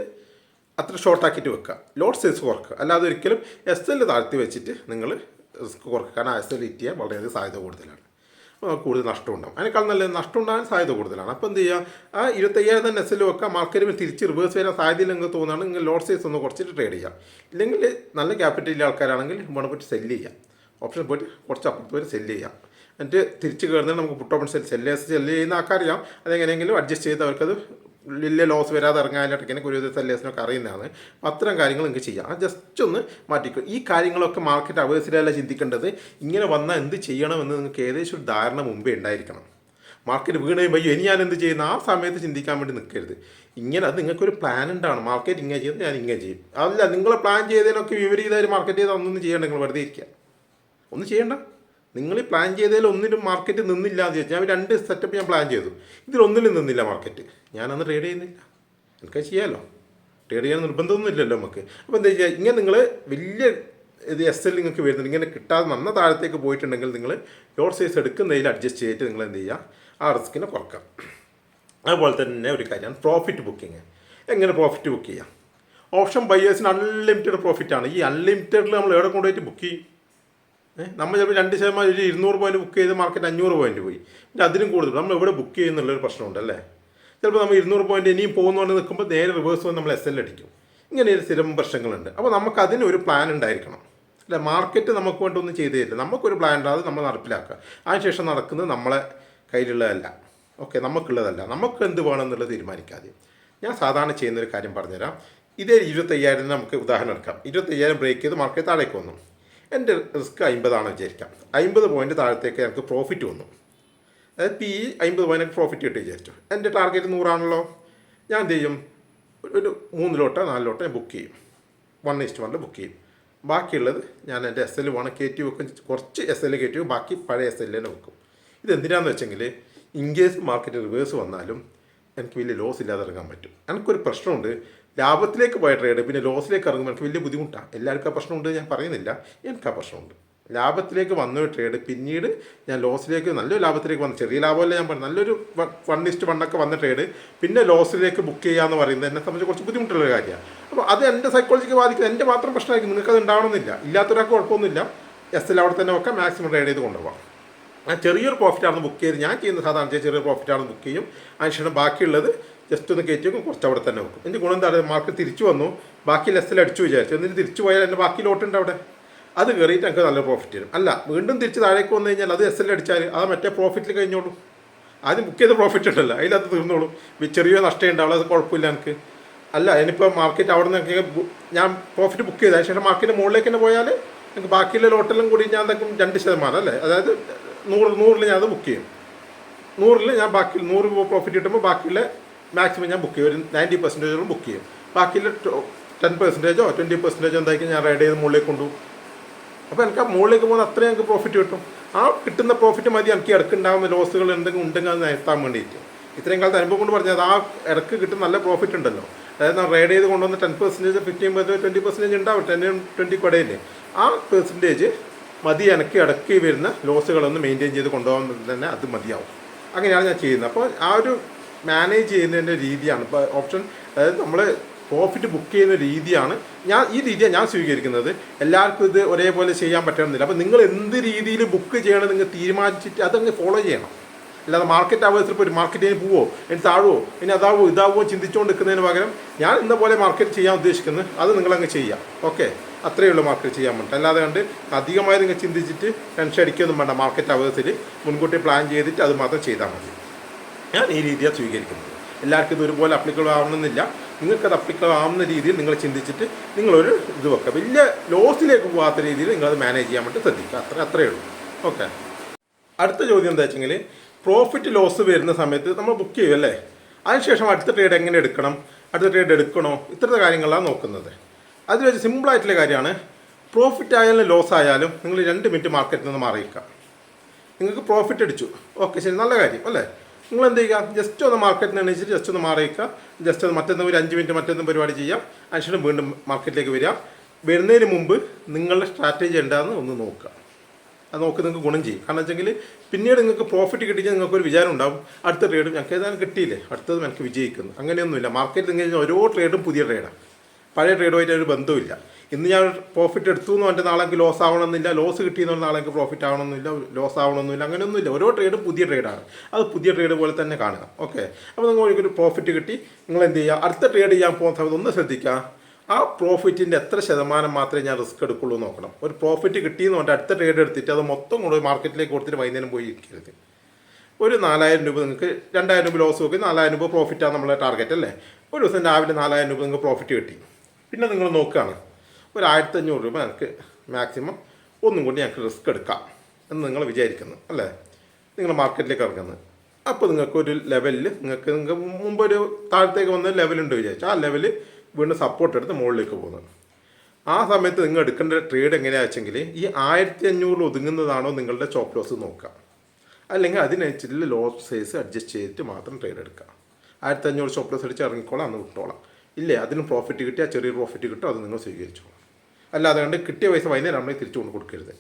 അത്ര ഷോർട്ടാക്കിയിട്ട് വെക്കുക, ലോട്ട് സൈസ് കുറക്കുക. അല്ലാതെ ഒരിക്കലും SL താഴ്ത്തി വെച്ചിട്ട് നിങ്ങൾ റിസ്ക് കുറക്കുക. കാരണം SL ഹിറ്റ് ചെയ്യാൻ വളരെയധികം സാധ്യത കൂടുതലാണ്. അപ്പോൾ നമുക്ക് കൂടുതൽ നഷ്ടം ഉണ്ടാകും. അതിനേക്കാൾ നല്ല നഷ്ടം ഉണ്ടാകാൻ സാധ്യത കൂടുതലാണ്. അപ്പോൾ എന്ത് ചെയ്യുക, ആ 25,000 തന്നെ SL വെക്കുക. മാർക്കറ്റിൽ തിരിച്ച് റിവേഴ്സ് വരാൻ സാധ്യതയില്ലെങ്കിൽ തോന്നുകയാണ് നിങ്ങൾ ലോട്ട് സൈസ് ഒന്ന് കുറച്ചിട്ട് ട്രേഡ് ചെയ്യാം. ഇല്ലെങ്കിൽ നല്ല ക്യാപിറ്റലിലെ ആൾക്കാരാണെങ്കിൽ ഇവിടെ പോയിട്ട് സെല്ല് ചെയ്യാം. ഓപ്ഷൻ പോയിട്ട് കുറച്ച് അപ്പുറത്ത് വരെ സെല്ല് ചെയ്യാം. എന്നിട്ട് തിരിച്ച് കയറുന്നത് നമുക്ക് പുട്ട് ഓപ്ഷൻ സെല്ല് ചെയ്യുന്ന ആൾക്കറിയാം. അതെങ്ങനെയെങ്കിലും അഡ്ജസ്റ്റ് ചെയ്ത് അവർക്കത് വലിയ ലോസ് വരാതെ ഇറങ്ങാനായിട്ടൊക്കെ ഒരു സെല്ലേഴ്സിനൊക്കെ അറിയുന്നതാണ്. അപ്പോൾ അത്തരം കാര്യങ്ങൾ നിങ്ങൾക്ക് ചെയ്യാം. അത് ജസ്റ്റ് ഒന്ന് മാറ്റിക്കും. ഈ കാര്യങ്ങളൊക്കെ മാർക്കറ്റ് അവേഴ്സിലല്ല ചിന്തിക്കേണ്ടത്. ഇങ്ങനെ വന്നാൽ എന്ത് ചെയ്യണമെന്ന് നിങ്ങൾക്ക് ഏകദേശം ഒരു ധാരണ മുമ്പേ ഉണ്ടായിരിക്കണം. മാർക്കറ്റ് വീണ് കഴിയുമ്പോൾ ഇനി ഞാൻ എന്ത് ചെയ്യുന്ന ആ സമയത്ത് ചിന്തിക്കാൻ വേണ്ടി നിൽക്കരുത്. ഇങ്ങനെ അത് നിങ്ങൾക്കൊരു പ്ലാൻ ഉണ്ടാണ്. മാർക്കറ്റ് ഇങ്ങനെ ചെയ്യുന്നത് ഞാൻ ഇങ്ങനെ ചെയ്യും. അതല്ല നിങ്ങൾ പ്ലാൻ ചെയ്തതിനൊക്കെ വിപരീതമായിട്ട് മാർക്കറ്റ് ചെയ്താൽ ഒന്നും ചെയ്യേണ്ട, നിങ്ങൾ വെറുതെ ഇരിക്കുക, ഒന്നും ചെയ്യേണ്ട. നിങ്ങൾ പ്ലാൻ ചെയ്തതിൽ ഒന്നിനും മാർക്കറ്റ് നിന്നില്ല എന്ന് ചോദിച്ചാൽ ഞാൻ 2 സെറ്റപ്പ് ഞാൻ പ്ലാൻ ചെയ്തു, ഇതിലൊന്നിലും നിന്നില്ല മാർക്കറ്റ്, ഞാനന്ന് ട്രേഡ് ചെയ്യുന്നില്ല. എനിക്കത് ചെയ്യാമല്ലോ, ട്രേഡ് ചെയ്യാൻ നിർബന്ധമൊന്നും ഇല്ലല്ലോ നമുക്ക്. അപ്പോൾ എന്താ ചെയ്യുക, ഇങ്ങനെ നിങ്ങൾ വലിയ ഇത് എസ് എൽ നിങ്ങൾക്ക് വരുന്നുണ്ട്, ഇങ്ങനെ കിട്ടാതെ നന്ന താഴത്തേക്ക് പോയിട്ടുണ്ടെങ്കിൽ നിങ്ങൾ ലോട്ട് സൈസ് എടുക്കുന്നതിൽ അഡ്ജസ്റ്റ് ചെയ്തിട്ട് നിങ്ങൾ എന്ത് ചെയ്യുക, ആ റിസ്കിനെ കുറക്കാം. അതുപോലെ തന്നെ ഒരു കാര്യമാണ് പ്രോഫിറ്റ് ബുക്കിങ്. എങ്ങനെ പ്രോഫിറ്റ് ബുക്ക് ചെയ്യാം? ഓപ്ഷൻ ബയേഴ്സിന് അൺലിമിറ്റഡ് പ്രോഫിറ്റാണ്. ഈ അൺലിമിറ്റഡിൽ നമ്മൾ എവിടെ കൊണ്ടുപോയിട്ട് ബുക്ക് ചെയ്യും? നമ്മൾ ചിലപ്പോൾ 2% ഒരു 200 പോയിന്റ് ബുക്ക് ചെയ്ത് മാർക്കറ്റ് 500 പോയിന്റ് പോയി, പിന്നെ അതിനും കൂടുതൽ നമ്മൾ എവിടെ ബുക്ക് ചെയ്യുന്നുള്ളൊരു പ്രശ്നമുണ്ട് അല്ലേ. ചിലപ്പോൾ നമ്മൾ 200 പോയിന്റ് ഇനിയും പോകുന്നതുകൊണ്ട് നിൽക്കുമ്പോൾ നേരെ റിവേഴ്സ് വന്ന് നമ്മൾ എസ് എൽ അടിക്കും. ഇങ്ങനെ ഒരു സ്ഥിരം പ്രശ്നങ്ങളുണ്ട്. അപ്പോൾ നമുക്ക് അതിനൊരു പ്ലാൻ ഉണ്ടായിരിക്കണം അല്ലേ. മാർക്കറ്റ് നമുക്ക് വേണ്ടി ഒന്നും ചെയ്തു തരില്ല, നമുക്കൊരു പ്ലാൻ ഉണ്ടാകും, നമ്മൾ നടപ്പിലാക്കുക. അതിനുശേഷം നടക്കുന്നത് നമ്മളെ കയ്യിലുള്ളതല്ല, ഓക്കെ, നമുക്കുള്ളതല്ല. നമുക്ക് എന്ത് വേണമെന്നുള്ളത് തീരുമാനിക്കാതെ ഞാൻ സാധാരണ ചെയ്യുന്നൊരു കാര്യം പറഞ്ഞുതരാം. ഇതേ 25,000 നമുക്ക് ഉദാഹരണം എടുക്കാം. 25,000 ബ്രേക്ക് ചെയ്ത് മാർക്കറ്റ് താഴേക്ക് വന്നു. എൻ്റെ റിസ്ക് 50 ആണെന്ന് വിചാരിക്കാം. 50 പോയിന്റ് താഴത്തേക്ക് എനിക്ക് പ്രോഫിറ്റ് വന്നു. അതായത് പി 50 പോയിന്റ് പ്രോഫിറ്റ് കിട്ടി വിചാരിച്ചു. എൻ്റെ ടാർഗറ്റ് 100 ആണല്ലോ. ഞാൻ എന്ത് ചെയ്യും, ഒരു 3 ലോട്ടോ 4 ലോട്ടോ ഞാൻ ബുക്ക് ചെയ്യും, 1:1 ബുക്ക് ചെയ്യും. ബാക്കിയുള്ളത് ഞാൻ എൻ്റെ എസ് എൽ വേണം കയറ്റി വെക്കും, കുറച്ച് എസ് എൽ കയറ്റി വെക്കും, ബാക്കി പഴയ എസ് എൽ തന്നെ വെക്കും. ഇതെന്തിനാന്ന് വെച്ചെങ്കിൽ ഇൻകേസ് മാർക്കറ്റ് റിവേഴ്സ് വന്നാലും എനിക്ക് വലിയ ലോസ് ഇല്ലാതെ ഇറങ്ങാൻ പറ്റും. എനിക്കൊരു പ്രശ്നമുണ്ട്, ലാഭത്തിലേക്ക് പോയ ട്രേഡ് പിന്നെ ലോസിലേക്ക് ഇറങ്ങുമ്പോൾ എനിക്ക് വലിയ ബുദ്ധിമുട്ടാണ്. എല്ലാവർക്കും ആ പ്രശ്നമുണ്ട് ഞാൻ പറയുന്നില്ല, എനിക്ക് ആ പ്രശ്നമുണ്ട്. ലാഭത്തിലേക്ക് വന്നൊരു ട്രേഡ് പിന്നീട് ഞാൻ ലോസിലേക്ക്, നല്ലൊരു ലാഭത്തിലേക്ക് വന്ന, ചെറിയ ലാഭമല്ല ഞാൻ പറഞ്ഞു, നല്ലൊരു 1:1 വന്ന ട്രേഡ് പിന്നെ ലോസിലേക്ക് ബുക്ക് ചെയ്യുക എന്ന് പറയുന്നത് എന്നെ സംബന്ധിച്ച് കുറച്ച് ബുദ്ധിമുട്ടുള്ള കാര്യമാണ്. അപ്പോൾ അത് എൻ്റെ സൈക്കോളജിക്ക് ബാധിക്കുന്നത്, എൻ്റെ മാത്രം പ്രശ്നമായിരിക്കും, നിങ്ങൾക്കത് ഉണ്ടാവണമെന്നില്ല. ഇല്ലാത്തൊരാൾക്ക് കുഴപ്പമൊന്നുമില്ല, എസ് എൽ അവിടെ തന്നെ വെക്കാം, മാക്സിമം ട്രേഡ് ചെയ്ത് കൊണ്ടുപോകാം. ഞാൻ ചെറിയൊരു പ്രോഫിറ്റാണ് ബുക്ക് ചെയ്ത് ഞാൻ ചെയ്യുന്ന സാധാരണ ചെറിയൊരു പ്രോഫിറ്റാണ് ബുക്ക് ചെയ്യും. അതിനുശേഷം ബാക്കിയുള്ളത് ജസ്റ്റ് ഒന്ന് കയറ്റി വെക്കും, കുറച്ച് അവിടെ തന്നെ വെക്കും. എൻ്റെ ഗുണം എന്താ പറയുക, മാർക്കറ്റ് തിരിച്ചു വന്നു, ബാക്കി ലെസ്സിൽ അടിച്ചു വിചാരിച്ചു, എന്നിട്ട് തിരിച്ചു പോയാൽ എൻ്റെ ബാക്കി ലോട്ടുണ്ട് അവിടെ, അത് കയറിയിട്ട് എനിക്ക് നല്ല പ്രോഫിറ്റ് വരും. അല്ല വീണ്ടും തിരിച്ച് താഴേക്ക് വന്നു കഴിഞ്ഞാൽ അത് എസ് എൽ അടിച്ചാൽ അത് മറ്റേ പ്രോഫിറ്റിൽ കഴിഞ്ഞോളൂ. ആദ്യം ബുക്ക് ചെയ്ത പ്രോഫിറ്റ് ഉണ്ടല്ലോ അതിലത് തീർന്നോളും. ചെറിയ നഷ്ടം ഉണ്ടാവുള്ളൂ, അത് കുഴപ്പമില്ല എനിക്ക്. അല്ല ഇനിയിപ്പോൾ മാർക്കറ്റ് അവിടെ നിന്ന് ഞാൻ പ്രോഫിറ്റ് ബുക്ക് ചെയ്ത ശേഷം മാർക്കറ്റിൻ്റെ മുകളിലേക്ക് തന്നെ പോയാൽ എനിക്ക് ബാക്കിയുള്ള ലോട്ടെല്ലാം കൂടി ഞാൻ എന്തെങ്കിലും 2% അല്ലേ, അതായത് 100 ഞാൻ അത് ബുക്ക് ചെയ്യും. 100 ഞാൻ ബാക്കി 100 പ്രോഫിറ്റ് കിട്ടുമ്പോൾ ബാക്കിയുള്ള മാക്സിമം ഞാൻ ബുക്ക് ചെയ്യും, ഒരു 90% ബുക്ക് ചെയ്യും. ബാക്കിയുള്ള 10%ഓ 20% എന്തായിരിക്കും ഞാൻ റൈഡ് ചെയ്ത് മുകളിലേക്ക് കൊണ്ടുപോകും. അപ്പോൾ എനിക്ക് ആ മുകളിലേക്ക് പോകുന്ന അത്രയും എനിക്ക് പ്രോഫിറ്റ് കിട്ടും. ആ കിട്ടുന്ന പ്രോഫിറ്റ് മതി എനിക്ക് ഇടക്കുണ്ടാകുന്ന ലോസുകൾ എന്തെങ്കിലും ഉണ്ടെങ്കിൽ അത് നിരത്താൻ വേണ്ടിയിട്ട്. ഇത്രയും കാലത്ത് അനുഭവം കൊണ്ട് പറഞ്ഞത് ആ ഇടക്ക് കിട്ടുന്ന നല്ല പ്രോഫിറ്റ് ഉണ്ടല്ലോ, അതായത് ഞാൻ റൈഡ് ചെയ്ത് കൊണ്ടുവന്ന് 10%, 15%, 20% ഉണ്ടാവും, 10-20 കടയില്ലേ, ആ പെർസെൻറ്റേജ് മതി എനിക്ക് ഇടയ്ക്ക് വരുന്ന ലോസുകളൊന്ന് മെയിൻറ്റെയിൻ ചെയ്ത് കൊണ്ടുപോകാൻ തന്നെ അത് മതിയാവും. അങ്ങനെയാണ് ഞാൻ ചെയ്യുന്നത്. അപ്പോൾ ആ ഒരു മാനേജ് ചെയ്യുന്നതിൻ്റെ രീതിയാണ് ഇപ്പോൾ ഓപ്ഷൻ, അതായത് നമ്മൾ പ്രോഫിറ്റ് ബുക്ക് ചെയ്യുന്ന രീതിയാണ് ഈ രീതിയാണ് ഞാൻ സ്വീകരിക്കുന്നത്. എല്ലാവർക്കും ഇത് ഒരേപോലെ ചെയ്യാൻ പറ്റണമെന്നില്ല. അപ്പോൾ നിങ്ങൾ എന്ത് രീതിയിൽ ബുക്ക് ചെയ്യണം നിങ്ങൾ തീരുമാനിച്ചിട്ട് അതങ്ങ് ഫോളോ ചെയ്യണം. അല്ലാതെ മാർക്കറ്റ് അവേഴ്സിൽ ഇപ്പോൾ ഒരു മാർക്കറ്റിന് പോവോ ഇനി താഴുവോ ഇനി അതാവോ ഇതാവോ ചിന്തിച്ചുകൊണ്ട് നിൽക്കുന്നതിന് പകരം ഞാൻ ഇന്ന പോലെ മാർക്കറ്റ് ചെയ്യാൻ ഉദ്ദേശിക്കുന്നത് അത് നിങ്ങളങ്ങ് ചെയ്യാം. ഓക്കെ, അത്രയേ ഉള്ളൂ മാർക്കറ്റ് ചെയ്യാൻ വേണ്ടി. അല്ലാതെ കണ്ട് അധികമായി നിങ്ങൾ ചിന്തിച്ചിട്ട് ടെൻഷൻ അടിക്കൊന്നും വേണ്ട. മാർക്കറ്റ് അവേഴ്സിൽ മുൻകൂട്ടി പ്ലാൻ ചെയ്തിട്ട് അത് മാത്രം ചെയ്താൽ മതി. ഞാൻ ഈ രീതിയാണ് സ്വീകരിക്കുന്നത്. എല്ലാവർക്കും ഇത് ഒരുപോലെ അപ്ലിക്കബിൾ ആവണമെന്നില്ല. നിങ്ങൾക്കത് അപ്ലിക്കബിൾ ആവുന്ന രീതിയിൽ നിങ്ങൾ ചിന്തിച്ചിട്ട് നിങ്ങളൊരു ഇത് വെക്കുക. വലിയ ലോസിലേക്ക് പോകാത്ത രീതിയിൽ നിങ്ങളത് മാനേജ് ചെയ്യാൻ വേണ്ടി ശ്രദ്ധിക്കുക. അത്രയേ ഉള്ളൂ. ഓക്കെ, അടുത്ത ചോദ്യം എന്താ വെച്ചെങ്കിൽ പ്രോഫിറ്റ് ലോസ് വരുന്ന സമയത്ത് നമ്മൾ ബുക്ക് ചെയ്യും അല്ലേ, അതിനുശേഷം അടുത്ത ട്രേഡ് എങ്ങനെ എടുക്കണം, അടുത്ത ട്രേഡ് എടുക്കണോ, ഇത്തരത്തെ കാര്യങ്ങളാണ് നോക്കുന്നത്. അതിൽ വെച്ച് സിമ്പിളായിട്ടുള്ള കാര്യമാണ്, പ്രോഫിറ്റ് ആയാലും ലോസ് ആയാലും നിങ്ങൾ 2 മിനിറ്റ് മാർക്കറ്റിൽ നിന്ന് മാറിയിക്കുക. നിങ്ങൾക്ക് പ്രോഫിറ്റ് അടിച്ചു, ഓക്കെ ശരി, നല്ല കാര്യം അല്ലേ. നിങ്ങൾ എന്ത് ചെയ്യുക, ജസ്റ്റ് ഒന്ന് മാർക്കറ്റിന് എണീച്ചിട്ട് ജസ്റ്റ് ഒന്ന് മാറിയിക്കുക, ജസ്റ്റ് ഒന്ന് മറ്റൊന്ന് ഒരു 5 മിനിറ്റ് മറ്റൊന്നും പരിപാടി ചെയ്യാം. അതിനുശേഷം വീണ്ടും മാർക്കറ്റിലേക്ക് വരിക. വരുന്നതിന് മുമ്പ് നിങ്ങളുടെ സ്ട്രാറ്റജി എന്താണെന്ന് ഒന്ന് നോക്കുക. അത് നോക്കി നിങ്ങൾക്ക് ഗുണം ചെയ്യും. കാരണം വെച്ചെങ്കിൽ പിന്നീട് നിങ്ങൾക്ക് പ്രോഫിറ്റ് കിട്ടിയാൽ നിങ്ങൾക്കൊരു വിചാരം ഉണ്ടാവും, അടുത്ത ട്രേഡ് ഞങ്ങൾക്ക് ഏതായാലും കിട്ടിയില്ലേ, അടുത്തത് എനിക്ക് വിജയിക്കുന്നു. അങ്ങനെയൊന്നുമില്ല. മാർക്കറ്റിൽ നിങ്ങൾ ഓരോ ട്രേഡും പുതിയ ട്രേഡാണ്, പഴയ ട്രേഡുമായിട്ട് ഒരു ബന്ധമില്ല. ഇന്ന് ഞാൻ പ്രോഫിറ്റ് എടുത്തു എന്ന് പറഞ്ഞിട്ട് നാളെ എനിക്ക് ലോസ് ആവണമെന്നില്ല, ലോസ് കിട്ടിയെന്ന് പറഞ്ഞാൽ നാളെ എനിക്ക് പ്രോഫിറ്റ് ആവണമെന്നില്ല, ലോസ് ആവണമെന്നില്ല, അങ്ങനെയൊന്നുമില്ല. ഓരോ ട്രേഡും പുതിയ ട്രേഡാണ്, അത് പുതിയ ട്രേഡ് പോലെ തന്നെ കാണുക. ഓക്കെ, അപ്പോൾ നിങ്ങൾ ഒരു പ്രോഫിറ്റ് കിട്ടി, നിങ്ങൾ എന്ത് ചെയ്യുക, അടുത്ത ട്രേഡ് ചെയ്യാൻ പോകുന്ന സമയത്ത് ഒന്ന് ശ്രദ്ധിക്കുക, ആ പ്രോഫിറ്റിൻ്റെ എത്ര ശതമാനം മാത്രമേ ഞാൻ റിസ്ക് എടുക്കുള്ളൂ നോക്കണം. ഒരു പ്രോഫിറ്റ് കിട്ടിയെന്ന് പറഞ്ഞിട്ട് അടുത്ത ട്രേഡ് എടുത്തിട്ട് അത് മൊത്തം കൊണ്ട് മാർക്കറ്റിലേക്ക് കൊടുത്തിട്ട് വൈകുന്നേരം പോയി ഇരിക്കരുത്. ഒരു 4,000 രൂപ നിങ്ങൾക്ക് 2,000 രൂപ ലോസ് നോക്കി 4,000 രൂപ പ്രോഫിറ്റാണ് നമ്മളെ ടാർഗറ്റ് അല്ലേ. ഒരു ദിവസം രാവിലെ 4,000 രൂപ നിങ്ങൾക്ക് പ്രോഫിറ്റ് കിട്ടി. പിന്നെ നിങ്ങൾ നോക്കുകയാണ് ഒരു 1,500 രൂപ എനിക്ക് മാക്സിമം ഒന്നും കൂടി ഞങ്ങൾക്ക് റിസ്ക് എടുക്കാം എന്ന് നിങ്ങൾ വിചാരിക്കുന്നു അല്ലേ. നിങ്ങൾ മാർക്കറ്റിലേക്ക് ഇറങ്ങുന്നത്, അപ്പോൾ നിങ്ങൾക്കൊരു ലെവലിൽ നിങ്ങൾക്ക് മുമ്പൊരു താഴത്തേക്ക് വന്ന ലെവലുണ്ട് വിചാരിച്ചു, ആ ലെവൽ വീണ്ടും സപ്പോർട്ട് എടുത്ത് മുകളിലേക്ക് പോകുന്നത്. ആ സമയത്ത് നിങ്ങൾ എടുക്കേണ്ട ട്രേഡ് എങ്ങനെയാണെന്ന് വെച്ചെങ്കിൽ ഈ 1,500 ഒതുങ്ങുന്നതാണോ നിങ്ങളുടെ സ്റ്റോപ്പ് ലോസ് നോക്കുക, അല്ലെങ്കിൽ അതിനനുസരിച്ച് ലോസ് സൈസ് അഡ്ജസ്റ്റ് ചെയ്തിട്ട് മാത്രം ട്രേഡ് എടുക്കുക. 1,500 സ്റ്റോപ്പ് ലോസ് അടിച്ച് ഇറങ്ങിക്കോളാം, അന്ന് വിട്ടോളാം. ഇല്ലേ അതിന് പ്രോഫിറ്റ് കിട്ടി, ആ ചെറിയ പ്രോഫിറ്റ് കിട്ടും, അത് നിങ്ങൾ സ്വീകരിച്ചോളാം. അല്ലാതെ കണ്ട് കിട്ടിയ പൈസ വൈകുന്നേരം നമ്മൾ തിരിച്ചു കൊണ്ട് കൊടുക്കരുത്.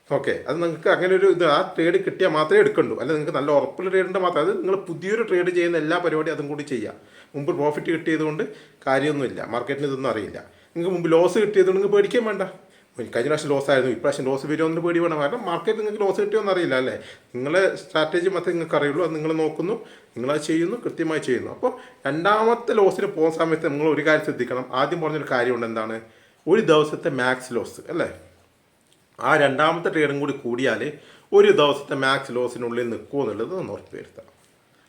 ഓക്കെ, അത് നിങ്ങൾക്ക് അങ്ങനെ ഒരു ഇത്, ആ ട്രേഡ് കിട്ടിയാൽ മാത്രമേ എടുക്കണ്ടൂ. അല്ല നിങ്ങൾക്ക് നല്ല ഉറപ്പുള്ള ട്രേഡിൻ്റെ മാത്രം, അത് നിങ്ങൾ പുതിയൊരു ട്രേഡ് ചെയ്യുന്ന എല്ലാ പരിപാടിയും അതും കൂടി ചെയ്യുക. മുമ്പ് പ്രോഫിറ്റ് കിട്ടിയതുകൊണ്ട് കാര്യമൊന്നുമില്ല, മാർക്കറ്റിന് ഇതൊന്നും അറിയില്ല. നിങ്ങൾക്ക് മുമ്പ് ലോസ് കിട്ടിയതുകൊണ്ട് നിങ്ങൾക്ക് പേടിക്കാൻ വേണ്ട. കഴിഞ്ഞ പ്രാവശ്യം ലോസ് ആയിരുന്നു, ഇപ്രാവശ്യം ലോസ് വരുമെന്ന് പേടി വേണം. കാരണം മാർക്കറ്റ് നിങ്ങൾക്ക് ലോസ് കിട്ടിയോന്ന് അറിയില്ല അല്ലേ. നിങ്ങളെ സ്ട്രാറ്റജി മാത്രമേ നിങ്ങൾക്ക് അറിയുള്ളൂ. അത് നിങ്ങൾ നോക്കുന്നു, നിങ്ങളത് ചെയ്യുന്നു, കൃത്യമായി ചെയ്യുന്നു. അപ്പോൾ രണ്ടാമത്തെ ലോസിന് പോകുന്ന സമയത്ത് നിങ്ങൾ ഒരു കാര്യം ശ്രദ്ധിക്കണം. ആദ്യം പറഞ്ഞൊരു കാര്യമുണ്ട്, എന്താണ്, ഒരു ദിവസത്തെ മാക്സ് ലോസ് അല്ലേ, ആ രണ്ടാമത്തെ ട്രേഡും കൂടി കൂടിയാൽ ഒരു ദിവസത്തെ മാക്സ് ലോസിനുള്ളിൽ നിൽക്കുമോ എന്നുള്ളത് ഒന്ന് ഉറപ്പ് വരുത്തുക.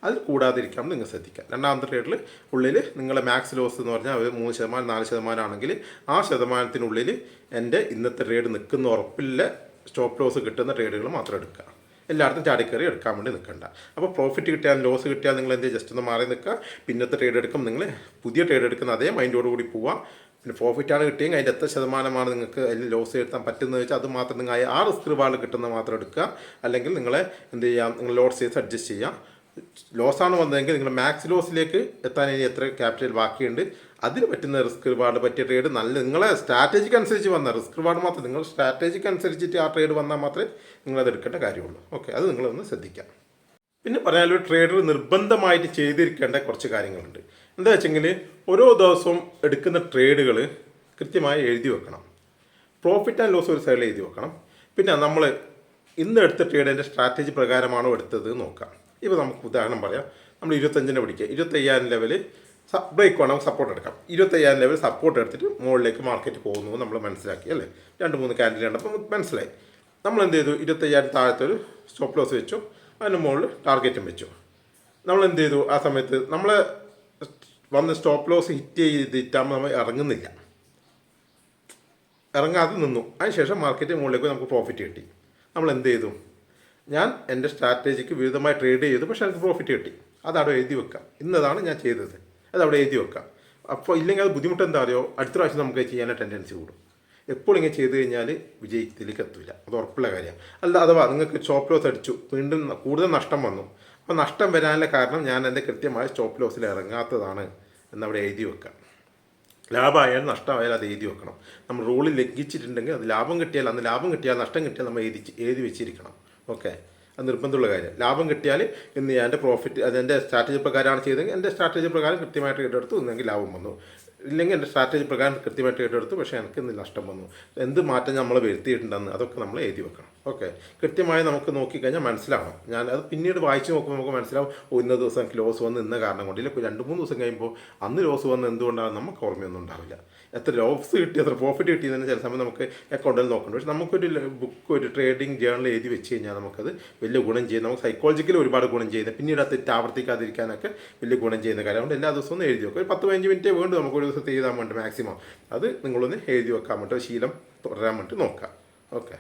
അത് കൂടാതിരിക്കാൻ നിങ്ങൾ ശ്രദ്ധിക്കുക. രണ്ടാമത്തെ ട്രേഡിൽ ഉള്ളിൽ നിങ്ങളെ മാക്സ് ലോസ് എന്ന് പറഞ്ഞാൽ ഒരു 3% 4% ആണെങ്കിൽ ആ ശതമാനത്തിനുള്ളിൽ എൻ്റെ ഇന്നത്തെ ട്രേഡ് നിൽക്കുന്ന ഉറപ്പില്ല സ്റ്റോപ്പ് ലോസ് കിട്ടുന്ന ട്രേഡുകൾ മാത്രം എടുക്കുക. എല്ലായിടത്തും ചാടിക്കറി എടുക്കാൻ വേണ്ടി നിൽക്കണ്ട. അപ്പോൾ പ്രോഫിറ്റ് കിട്ടിയാൽ ലോസ് കിട്ടിയാൽ നിങ്ങൾ എന്ത് ജസ്റ്റ് ഒന്ന് മാറി നിൽക്കുക. പിന്നത്തെ ട്രേഡ് എടുക്കും, നിങ്ങൾ പുതിയ ട്രേഡ് എടുക്കുന്ന അതേ മൈൻഡോടുകൂടി പോവുക. പിന്നെ പ്രോഫിറ്റാണ് കിട്ടിയെങ്കിൽ അതിൻ്റെ എത്ര ശതമാനമാണ് നിങ്ങൾക്ക് അതിൽ ലോസ് എടുത്താൻ പറ്റുന്നത് വെച്ചാൽ അത് മാത്രം നിങ്ങൾ ആ റിസ്ക് റിവാർഡ് കിട്ടുന്നത് മാത്രം എടുക്കുക. അല്ലെങ്കിൽ നിങ്ങളെ എന്ത് ചെയ്യാം, നിങ്ങൾ ലോഡ് സൈസ് അഡ്ജസ്റ്റ് ചെയ്യാം. ലോസാണ് വന്നതെങ്കിൽ നിങ്ങൾ മാക്സ് ലോസിലേക്ക് എത്താൻ ഇനി എത്ര ക്യാപിറ്റൽ ബാക്കിയുണ്ട്, അതിന് പറ്റുന്ന റിസ്ക് റിവാർഡ് പറ്റിയ ട്രേഡ് നല്ല നിങ്ങളെ സ്ട്രാറ്റജിക്ക് അനുസരിച്ച് വന്ന റിസ്ക് റിവാർഡ് മാത്രം നിങ്ങൾ സ്ട്രാറ്റജിക്ക് അനുസരിച്ചിട്ട് ആ ട്രേഡ് വന്നാൽ മാത്രമേ നിങ്ങളത് എടുക്കേണ്ട കാര്യമുള്ളൂ. ഓക്കെ, അത് നിങ്ങളൊന്ന് ശ്രദ്ധിക്കാം. പിന്നെ പറയാനൊരു ട്രേഡർ നിർബന്ധമായിട്ട് ചെയ്തിരിക്കേണ്ട കുറച്ച് കാര്യങ്ങളുണ്ട്. എന്താ വെച്ചെങ്കിൽ ഓരോ ദിവസവും എടുക്കുന്ന ട്രേഡുകൾ കൃത്യമായി എഴുതി വെക്കണം. പ്രോഫിറ്റ് ആൻഡ് ലോസ് ഒരു സൈഡിൽ എഴുതി വെക്കണം. പിന്നെ നമ്മൾ ഇന്ന് എടുത്ത ട്രേഡിൻ്റെ സ്ട്രാറ്റജി പ്രകാരമാണോ എടുത്തത് നോക്കാം. ഇപ്പോൾ നമുക്ക് ഉദാഹരണം പറയാം, നമ്മൾ 25 പിടിക്കുക, 25,000 ലെവൽ ബ്രേക്ക് വേണം, സപ്പോർട്ട് എടുക്കാം. 25,000 ലെവൽ സപ്പോർട്ട് എടുത്തിട്ട് മുകളിലേക്ക് മാർക്കറ്റ് പോകുന്നു നമ്മൾ മനസ്സിലാക്കി അല്ലേ. 2-3 ക്യാൻഡിൽ കണ്ടപ്പോൾ മനസ്സിലായി. നമ്മൾ എന്ത് ചെയ്തു, 25,000 താഴത്തെ ഒരു സ്റ്റോപ്പ് ലോസ് വെച്ചു, അതിന് മുകളിൽ ടാർഗറ്റും വെച്ചു. നമ്മൾ എന്ത് ചെയ്തു, ആ സമയത്ത് നമ്മൾ വന്ന് സ്റ്റോപ്പ് ലോസ് ഹിറ്റ് ചെയ്തിട്ടാകുമ്പോൾ നമ്മൾ ഇറങ്ങുന്നില്ല, ഇറങ്ങാതെ നിന്നു. അതിനുശേഷം മാർക്കറ്റ് മുകളിലേക്ക് നമുക്ക് പ്രോഫിറ്റ് കിട്ടി. നമ്മൾ എന്ത് ചെയ്തു, ഞാൻ എൻ്റെ സ്ട്രാറ്റജിക്ക് വിരുദ്ധമായി ട്രേഡ് ചെയ്തു, പക്ഷേ എനിക്ക് പ്രോഫിറ്റ് കിട്ടി. അതവിടെ എഴുതി വെക്കാം. ഇന്നതാണ് ഞാൻ ചെയ്തത്, അതവിടെ എഴുതി വെക്കാം. അപ്പോൾ ഇല്ലെങ്കിൽ അത് ബുദ്ധിമുട്ട് എന്താ അറിയോ, അടുത്ത പ്രാവശ്യം നമുക്ക് ചെയ്യാനുള്ള ടെൻഡൻസി കൂടും. എപ്പോഴും ഇങ്ങനെ ചെയ്ത് കഴിഞ്ഞാൽ വിജയത്തിലേക്ക് എത്തില്ല, അത് ഉറപ്പുള്ള കാര്യമാണ്. അല്ല അഥവാ നിങ്ങൾക്ക് സ്റ്റോപ്പ് ലോസ് അടിച്ചു, വീണ്ടും കൂടുതൽ നഷ്ടം വന്നു. അപ്പോൾ നഷ്ടം വരാനുള്ള കാരണം ഞാൻ എൻ്റെ കൃത്യമായ സ്റ്റോപ്പ് ലോസിൽ ഇറങ്ങാത്തതാണ് എന്നവിടെ എഴുതി വെക്കാം. ലാഭമായാലും നഷ്ടമായാലും അത് എഴുതി വെക്കണം. നമ്മൾ റൂളിൽ ലംഘിച്ചിട്ടുണ്ടെങ്കിൽ അത് ലാഭം കിട്ടിയാൽ അന്ന് ലാഭം കിട്ടിയാൽ നഷ്ടം കിട്ടിയാൽ നമ്മൾ എഴുതി വെച്ചിരിക്കണം. ഓക്കെ, അത് നിർബന്ധമുള്ള കാര്യം. ലാഭം കിട്ടിയാൽ ഇന്ന് എൻ്റെ പ്രോഫിറ്റ് അതെൻ്റെ സ്ട്രാറ്റജി പ്രകാരമാണ് ചെയ്തതെങ്കിൽ എൻ്റെ സ്ട്രാറ്റജി പ്രകാരം കൃത്യമായിട്ട് ഇട്ടെടുത്തു, ഇന്നെങ്കിൽ ലാഭം വന്നു. ഇല്ലെങ്കിൽ എൻ്റെ സ്ട്രാറ്റജി പ്രകാരം കൃത്യമായിട്ട് ഇട്ടെടുത്തു, പക്ഷേ എനിക്ക് ഇന്ന് നഷ്ടം വന്നു. എന്ത് മാറ്റം നമ്മൾ വരുത്തിയിട്ടുണ്ടെന്ന് അതൊക്കെ നമ്മൾ എഴുതി വെക്കണം. ഓക്കെ, കൃത്യമായി നമുക്ക് നോക്കിക്കഴിഞ്ഞാൽ മനസ്സിലാവണം. ഞാൻ അത് പിന്നീട് വായിച്ച് നോക്കുമ്പോൾ നമുക്ക് മനസ്സിലാവും, ഇന്ന ദിവസം എനിക്ക് ലോസ് വന്ന് ഇന്ന കാരണം കൊണ്ട്. ഇല്ല 2-3 ദിവസം കഴിയുമ്പോൾ അന്ന് ലോസ് വന്ന് എന്തുകൊണ്ടാണ് നമുക്ക് ഓർമ്മയൊന്നും ഉണ്ടാവില്ല. എത്ര ലോസ് കിട്ടി എത്ര പ്രോഫിറ്റ് കിട്ടിയതെന്ന് ചില സമയം നമുക്ക് അക്കൗണ്ടിൽ നോക്കണ്ട. പക്ഷേ നമുക്കൊരു ബുക്ക് ഒരു ട്രേഡിംഗ് ജേണൽ എഴുതി വെച്ച് കഴിഞ്ഞാൽ നമുക്കത് വലിയ ഗുണം ചെയ്യും. നമുക്ക് സൈക്കോളജിക്കലി ഒരുപാട് ഗുണം ചെയ്യുന്നത്, പിന്നീട് അത് തെറ്റ് ആവർത്തിക്കാതിരിക്കാനൊക്കെ വലിയ ഗുണം ചെയ്യുന്ന കാര്യം. അതുകൊണ്ട് എല്ലാ ദിവസവും എഴുതി വെക്കും. ഒരു 10-15 മിനിറ്റേ വേണ്ടു നമുക്കൊരു ദിവസത്തെ എഴുതാൻ വേണ്ടി മാക്സിമം. അത് നിങ്ങളൊന്ന് എഴുതി വെക്കാൻ വേണ്ടി ശീലം തുടരാൻ വേണ്ടി നോക്കാം. ഓക്കെ,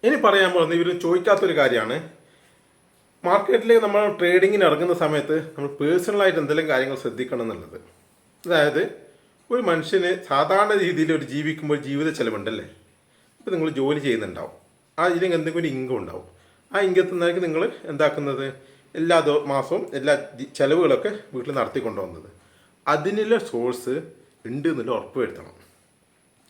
ഇനി പറയാൻ പോകുന്നത് ഇവർ ചോദിക്കാത്തൊരു കാര്യമാണ്. മാർക്കറ്റിലേക്ക് നമ്മൾ ട്രേഡിങ്ങിന് ഇറങ്ങുന്ന സമയത്ത് നമ്മൾ പേഴ്സണലായിട്ട് എന്തെങ്കിലും കാര്യങ്ങൾ ശ്രദ്ധിക്കണം എന്നുള്ളത്. അതായത് ഒരു മനുഷ്യന് സാധാരണ രീതിയിൽ ഒരു ജീവിക്കുമ്പോൾ ജീവിത ചിലവുണ്ടല്ലേ. ഇപ്പോൾ നിങ്ങൾ ജോലി ചെയ്യുന്നുണ്ടാവും, ആ ഇതിലേക്ക് എന്തെങ്കിലും ഒരു ഇൻകം ഉണ്ടാവും. ആ ഇൻകത്തിൽ നിന്നായിരിക്കും നിങ്ങൾ എന്താക്കുന്നത്, എല്ലാ മാസവും എല്ലാ ചിലവുകളൊക്കെ വീട്ടിൽ നടത്തിക്കൊണ്ടുവന്നത്. അതിനുള്ള സോഴ്സ് ഉണ്ട് എന്നുള്ള ഉറപ്പ് വരുത്തണം.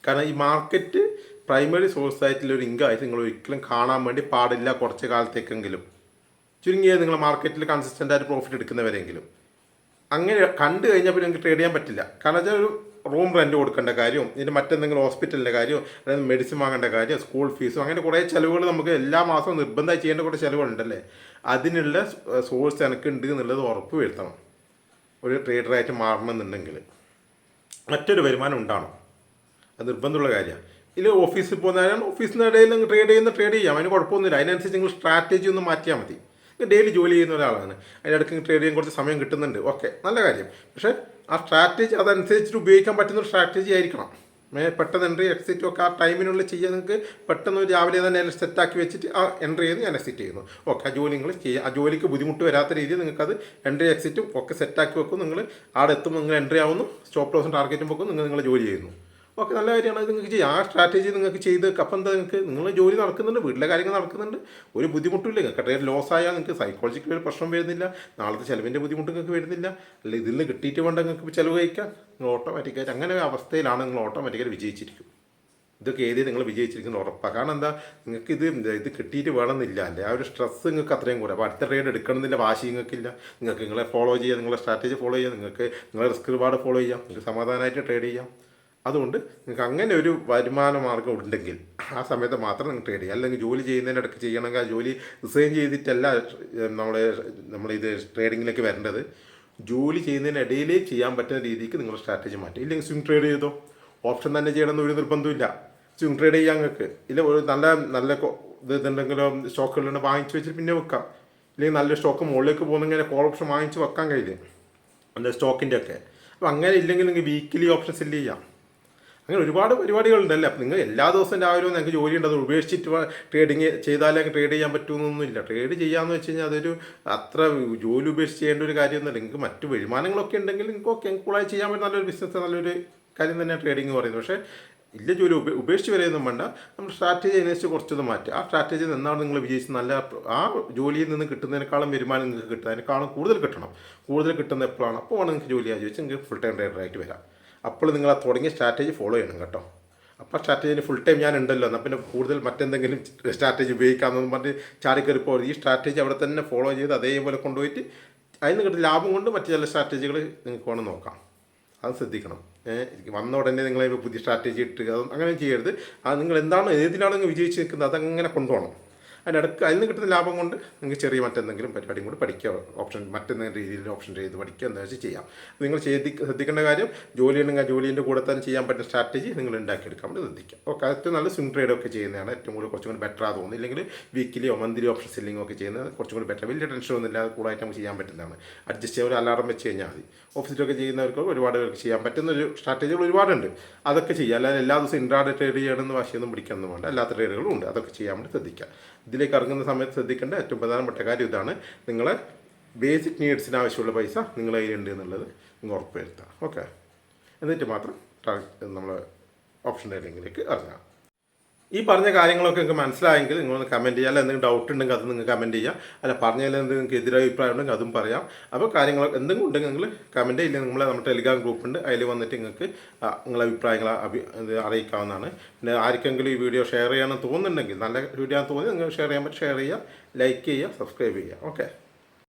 കാരണം ഈ മാർക്കറ്റ് പ്രൈമറി സോഴ്സായിട്ടുള്ള ഒരു ഇൻകം ആയിട്ട് നിങ്ങൾ ഒരിക്കലും കാണാൻ വേണ്ടി പാടില്ല. കുറച്ച് കാലത്തേക്കെങ്കിലും ചുരുങ്ങിയത് നിങ്ങൾ മാർക്കറ്റിൽ കൺസിസ്റ്റൻ്റായിട്ട് പ്രോഫിറ്റ് എടുക്കുന്നവരെങ്കിലും അങ്ങനെ കണ്ടു കഴിഞ്ഞാൽ പിന്നെ നിങ്ങൾക്ക് ട്രേഡ് ചെയ്യാൻ പറ്റില്ല. കാരണം വെച്ചാൽ ഒരു റൂം റെൻറ്റ് കൊടുക്കേണ്ട കാര്യവും ഇതിൻ്റെ മറ്റെന്തെങ്കിലും ഹോസ്പിറ്റലിൻ്റെ കാര്യവും അതായത് മെഡിസിൻ വാങ്ങേണ്ട കാര്യം, സ്കൂൾ ഫീസും, അങ്ങനെ കുറേ ചിലവുകൾ നമുക്ക് എല്ലാ മാസവും നിർബന്ധമായി ചെയ്യേണ്ട കുറേ ചിലവുകളുണ്ടല്ലേ. അതിനുള്ള സോഴ്സ് എനിക്കുണ്ട് എന്നുള്ളത് ഉറപ്പ് വരുത്തണം ഒരു ട്രേഡറായിട്ട് മാറണമെന്നുണ്ടെങ്കിൽ. മറ്റൊരു വരുമാനം ഉണ്ടാവണം, അത് നിർബന്ധമുള്ള കാര്യമാണ്. ഇതിൽ ഓഫീസിൽ പോകുന്നതിനാണ് ഓഫീസിനിടയിൽ നിങ്ങൾ ട്രേഡ് ചെയ്യാം, അതിന് കുഴപ്പമൊന്നുമില്ല. അതിനനുസരിച്ച് നിങ്ങൾ സ്ട്രാറ്റജി ഒന്ന് മാറ്റിയാൽ മതി. ഡെയിലി ജോലി ചെയ്യുന്ന ഒരാളാണ്, അതിനിടയ്ക്ക് ട്രേഡ് ചെയ്യാൻ കുറച്ച് സമയം കിട്ടുന്നുണ്ട്, ഓക്കെ, നല്ല കാര്യം. പക്ഷേ ആ സ്ട്രാറ്റജി അതനുസരിച്ചിട്ട് ഉപയോഗിക്കാൻ പറ്റുന്ന ഒരു സ്ട്രാറ്റജി ആയിരിക്കണം. പെട്ടെന്ന് എൻട്രി എക്സിറ്റും ഒക്കെ ആ ടൈമിനുള്ളിൽ ചെയ്യാൻ നിങ്ങൾക്ക് പെട്ടെന്ന് രാവിലെ തന്നെ സെറ്റാക്കി വെച്ചിട്ട് ആ എൻട്രി ചെയ്ത് ഞാൻ എക്സിറ്റ് ചെയ്യുന്നു. ഓക്കെ, ആ ജോലി നിങ്ങൾ ചെയ്യുക. ആ ജോലിക്ക് ബുദ്ധിമുട്ട് വരാത്ത രീതിയിൽ നിങ്ങൾക്കത് എൻട്രി എക്സിറ്റും ഒക്കെ സെറ്റാക്കി വെക്കും. നിങ്ങൾ അവിടെ എത്തുമ്പോൾ നിങ്ങൾ എൻട്രി ആവുന്നു, സ്റ്റോപ്പ് ലോസും ടാർഗറ്റും വെക്കും, നിങ്ങൾ ജോലി ചെയ്യുന്നു. ഓക്കെ, നല്ല കാര്യമാണ്. അത് നിങ്ങൾക്ക് ചെയ്യാം. ആ സ്ട്രാറ്റജി നിങ്ങൾക്ക് ചെയ്ത് അപ്പം എന്താ നിങ്ങൾക്ക് നിങ്ങളുടെ ജോലി നടക്കുന്നുണ്ട്, വീട്ടിലെ കാര്യങ്ങൾ നടക്കുന്നുണ്ട്, ഒരു ബുദ്ധിമുട്ടില്ല. നിങ്ങൾക്ക് ട്രേഡ് ലോസ് ആയാൽ നിങ്ങൾക്ക് സൈക്കോളജിക്കൽ ഒരു പ്രശ്നം വരുന്നില്ല, നാളത്തെ ചിലവിൻ്റെ ബുദ്ധിമുട്ട് നിങ്ങൾക്ക് വരുന്നില്ല. അല്ല ഇതിൽ നിന്ന് കിട്ടിയിട്ട് വേണ്ട നിങ്ങൾക്ക് ചിലവ് കഴിക്കാം. നിങ്ങൾ ഓട്ടോമാറ്റിക്കായിട്ട് അങ്ങനെ ഒരു അവസ്ഥയിലാണ് നിങ്ങൾ ഓട്ടോമാറ്റിക്കായിട്ട് വിജയിച്ചിരിക്കും. ഇതൊക്കെ എഴുതി നിങ്ങൾ വിജയിച്ചിരിക്കുന്നത് ഉറപ്പാണ്. കാരണം എന്താ, നിങ്ങൾക്ക് ഇത് കിട്ടിയിട്ട് വേണമെന്നില്ല അല്ലേ, ആ ഒരു സ്ട്രെസ്സ് നിങ്ങൾക്ക് അത്രയും കൂടെ. അപ്പോൾ അടുത്ത ട്രേഡ് എടുക്കണമെന്നില്ല വാശി നിങ്ങൾക്കില്ല. നിങ്ങൾക്ക് നിങ്ങളെ ഫോളോ ചെയ്യാം, നിങ്ങളെ സ്ട്രാറ്റജി ഫോളോ ചെയ്യാം, നിങ്ങൾക്ക് നിങ്ങളെ റിസ്ക് റിവാർഡ് ഫോളോ ചെയ്യാം, നിങ്ങൾക്ക് സമാധാനമായിട്ട് ട്രേഡ് ചെയ്യാം. അതുകൊണ്ട് നിങ്ങൾക്ക് അങ്ങനെ ഒരു വരുമാന മാർഗ്ഗം ഉണ്ടെങ്കിൽ ആ സമയത്ത് മാത്രം നിങ്ങൾ ട്രേഡ് ചെയ്യുക. അല്ലെങ്കിൽ ജോലി ചെയ്യുന്നതിൻ്റെ ഇടയ്ക്ക് ചെയ്യണമെങ്കിൽ ആ ജോലി റിസൈൻ ചെയ്തിട്ടല്ല നമ്മളിത് ട്രേഡിങ്ങിലേക്ക് വരേണ്ടത്. ജോലി ചെയ്യുന്നതിനിടയിലേ ചെയ്യാൻ പറ്റുന്ന രീതിക്ക് നിങ്ങൾ സ്ട്രാറ്റജി മാറ്റി. ഇല്ലെങ്കിൽ സ്വിംഗ് ട്രേഡ് ചെയ്തോ, ഓപ്ഷൻ തന്നെ ചെയ്യണമെന്ന് ഒരു നിർബന്ധമില്ല. സ്വിംഗ് ട്രേഡ് ചെയ്യാൻ നിങ്ങൾക്ക് ഇല്ല, ഒരു നല്ല ഇതുണ്ടെങ്കിലോ സ്റ്റോക്കുകളുണ്ട് വാങ്ങിച്ച് വെച്ചിട്ട് പിന്നെ വെക്കാം. ഇല്ലെങ്കിൽ നല്ല സ്റ്റോക്ക് മുകളിലേക്ക് പോകുന്നെങ്കിൽ കോൾ ഓപ്ഷൻ വാങ്ങിച്ച് വെക്കാൻ കഴിയില്ല, നല്ല സ്റ്റോക്കിൻ്റെ ഒക്കെ. അപ്പോൾ അങ്ങനെ ഇല്ലെങ്കിൽ നിങ്ങൾക്ക് വീക്കിലി ഓപ്ഷൻ സെല്ല് ചെയ്യാം. അങ്ങനെ ഒരുപാട് പരിപാടികളുണ്ടല്ലേ. അപ്പം നിങ്ങൾ എല്ലാ ദിവസവും രാവിലെ നിങ്ങൾക്ക് ജോലി ഉണ്ട്, അത് ഉപേക്ഷിച്ചിട്ട് ട്രേഡിങ് ചെയ്താലേ ട്രേഡ് ചെയ്യാൻ പറ്റുമെന്നൊന്നുമില്ല. ട്രേഡ് ചെയ്യാമെന്ന് വെച്ച് കഴിഞ്ഞാൽ അതൊരു അത്ര ജോലി ഉപേക്ഷിച്ച് ചെയ്യേണ്ട ഒരു കാര്യമൊന്നുമില്ല. നിങ്ങൾക്ക് മറ്റു വരുമാനങ്ങളൊക്കെ ഉണ്ടെങ്കിൽ നിങ്ങൾക്ക് ഓക്കെ കൂളായി ചെയ്യാൻ പറ്റുന്ന നല്ലൊരു ബിസിനസ്, നല്ലൊരു കാര്യം തന്നെയാണ് ട്രേഡിങ് പറയുന്നത്. പക്ഷേ ഇല്ല ജോലി ഉപേക്ഷിച്ച് വരെയൊന്നും വേണ്ട. നമ്മൾ സ്ട്രാറ്റജി അനുസരിച്ച് കുറച്ചൊന്ന് മാറ്റുക. ആ സ്ട്രാറ്റജി നിന്നാണ് നിങ്ങൾ വിജയിച്ച് നല്ല ആ ജോലിയിൽ നിന്ന് കിട്ടുന്നതിനേക്കാളും വരുമാനം നിങ്ങൾക്ക് കിട്ടുക, അതിനേക്കാളും കൂടുതൽ കിട്ടണം. കൂടുതൽ കിട്ടുന്ന എപ്പോഴാണ്, അപ്പോൾ ആണ് നിങ്ങൾക്ക് ജോലി ആലോചിച്ച് നിങ്ങൾക്ക് ഫുൾ ടൈം ട്രേഡറായിട്ട് വരാം. അപ്പോൾ നിങ്ങൾ ആ തുടങ്ങിയ സ്ട്രാറ്റജി ഫോളോ ചെയ്യണം കേട്ടോ. അപ്പോൾ സ്ട്രാറ്റജിന് ഫുൾ ടൈം ഞാൻ ഉണ്ടല്ലോ, എന്നാൽ പിന്നെ കൂടുതൽ മറ്റെന്തെങ്കിലും സ്ട്രാറ്റജി ഉപയോഗിക്കാമെന്ന് പറഞ്ഞ് ചാടിക്കറിപ്പോൾ ഈ സ്ട്രാറ്റജി അവിടെ തന്നെ ഫോളോ ചെയ്ത് അതേപോലെ കൊണ്ടുപോയിട്ട് അതിൽ നിന്ന് കിട്ടുന്ന ലാഭം കൊണ്ട് മറ്റു ചില സ്ട്രാറ്റജികൾ നിങ്ങൾക്ക് വേണം നോക്കാം. അത് ശ്രദ്ധിക്കണം. വന്ന ഉടനെ നിങ്ങൾ പുതിയ സ്ട്രാറ്റജി ഇട്ട് അങ്ങനെ ചെയ്യരുത്. അത് നിങ്ങൾ എന്താണ് ഏതിനാണ് നിങ്ങൾ വിജയിച്ച് നിൽക്കുന്നത് അതങ്ങനെ കൊണ്ടുപോകണം. അതിനിടയ്ക്ക് അതിൽ നിന്ന് കിട്ടുന്ന ലാഭം കൊണ്ട് നിങ്ങൾക്ക് ചെറിയ മറ്റെന്തെങ്കിലും പരിപാടിയും കൂടി പഠിക്കുക, ഓപ്ഷൻ മറ്റെന്തെങ്കിലും രീതിയിൽ ഓപ്ഷൻ ചെയ്ത് പഠിക്കുക, എന്താ വെച്ചാൽ ചെയ്യാം. നിങ്ങൾ ശ്രദ്ധിക്കേണ്ട കാര്യം ജോലി ഉണ്ടെങ്കിൽ ജോലീൻ്റെ കൂടെ തന്നെ ചെയ്യാൻ പറ്റുന്ന സ്ട്രാറ്റജി നിങ്ങൾ ഉണ്ടാക്കിയെടുക്കാൻ വേണ്ടി ശ്രദ്ധിക്കുക. ഓക്കെ, ഏറ്റവും നല്ല സ്വിംഗ് ട്രേഡ് ഒക്കെ ചെയ്യുന്നതാണ് ഏറ്റവും കൂടുതൽ കുറച്ചും കൂടി ബെറ്റർ തോന്നുന്നു. ഇല്ലെങ്കിൽ വീക്കിലിയോ മന്ത്ലി ഓപ്ഷൻ സെല്ലിംഗ് ഒക്കെ ചെയ്യുന്നത് കുറച്ചും കൂടി ബെറ്റർ. വലിയ ടെൻഷൻ ഒന്നും ഇല്ലാതെ കൂടായിട്ട് നമുക്ക് ചെയ്യാൻ പറ്റുന്നതാണ്. അഡ്ജസ്റ്റ് ചെയ്യാൻ ഒരു അലാറം വെച്ച് കഴിഞ്ഞാൽ മതി. ഓഫീസിലൊക്കെ ചെയ്യുന്നവർക്ക് ഒരുപാട് പേർക്ക് ചെയ്യാൻ പറ്റുന്ന ഒരു സ്ട്രാറ്റജികൾ ഒരുപാടുണ്ട്. അതൊക്കെ ചെയ്യുക. അല്ലാതെ എല്ലാ ദിവസവും ഇൻട്രാഡേ ട്രേഡ് ചെയ്യണമെന്ന് വാശിയൊന്നും പിടിക്കാനൊന്നും വേണ്ട. അല്ലാത്ത ട്രേഡുകളും ഉണ്ട്, അതൊക്കെ ചെയ്യാൻ വേണ്ടി ശ്രദ്ധിക്കുക. ഇതിലേക്ക് ഇറങ്ങുന്ന സമയത്ത് ശ്രദ്ധിക്കേണ്ട ഏറ്റവും പ്രധാനപ്പെട്ട കാര്യം ഇതാണ്, നിങ്ങളെ ബേസിക് നീഡ്സിന് ആവശ്യമുള്ള പൈസ നിങ്ങളെ കയ്യിലുണ്ട് എന്നുള്ളത് നിങ്ങൾ ഉറപ്പ് വരുത്തുക. ഓക്കെ, എന്നിട്ട് മാത്രം നമ്മൾ ഓപ്ഷൻ ട്രേഡിങ്ങിലേക്ക് ഇറങ്ങാം. ഈ പറഞ്ഞ കാര്യങ്ങളൊക്കെ നിങ്ങൾക്ക് മനസ്സിലായെങ്കിൽ നിങ്ങളൊന്ന് കമൻറ്റ് ചെയ്യുക. അല്ല എന്തെങ്കിലും ഡൗട്ട് ഉണ്ടെങ്കിൽ അത് നിങ്ങൾ കമൻറ്റ് ചെയ്യുക. അല്ല പറഞ്ഞതിൽ എന്തെങ്കിലും നിങ്ങൾക്ക് എതിരായ അഭിപ്രായം ഉണ്ടെങ്കിൽ അതും പറയാം. അപ്പോൾ കാര്യങ്ങൾ എന്തെങ്കിലും ഉണ്ടെങ്കിൽ നിങ്ങൾ കമൻറ്റ് ചെയ്യില്ല. നമ്മുടെ ടെലിഗ്രാം ഗ്രൂപ്പുണ്ട്, അതിൽ വന്നിട്ട് നിങ്ങൾക്ക് നിങ്ങളെ അഭിപ്രായങ്ങൾ അറിയിക്കാവുന്നതാണ്. പിന്നെ ആർക്കെങ്കിലും ഈ വീഡിയോ ഷെയർ ചെയ്യണമെന്ന് തോന്നുന്നുണ്ടെങ്കിൽ, നല്ല വീഡിയോ ആണെന്ന് തോന്നി നിങ്ങൾ ഷെയർ ചെയ്യാൻ പറ്റും, ഷെയർ ചെയ്യുക, ലൈക്ക് ചെയ്യുക, സബ്സ്ക്രൈബ് ചെയ്യുക. ഓക്കെ.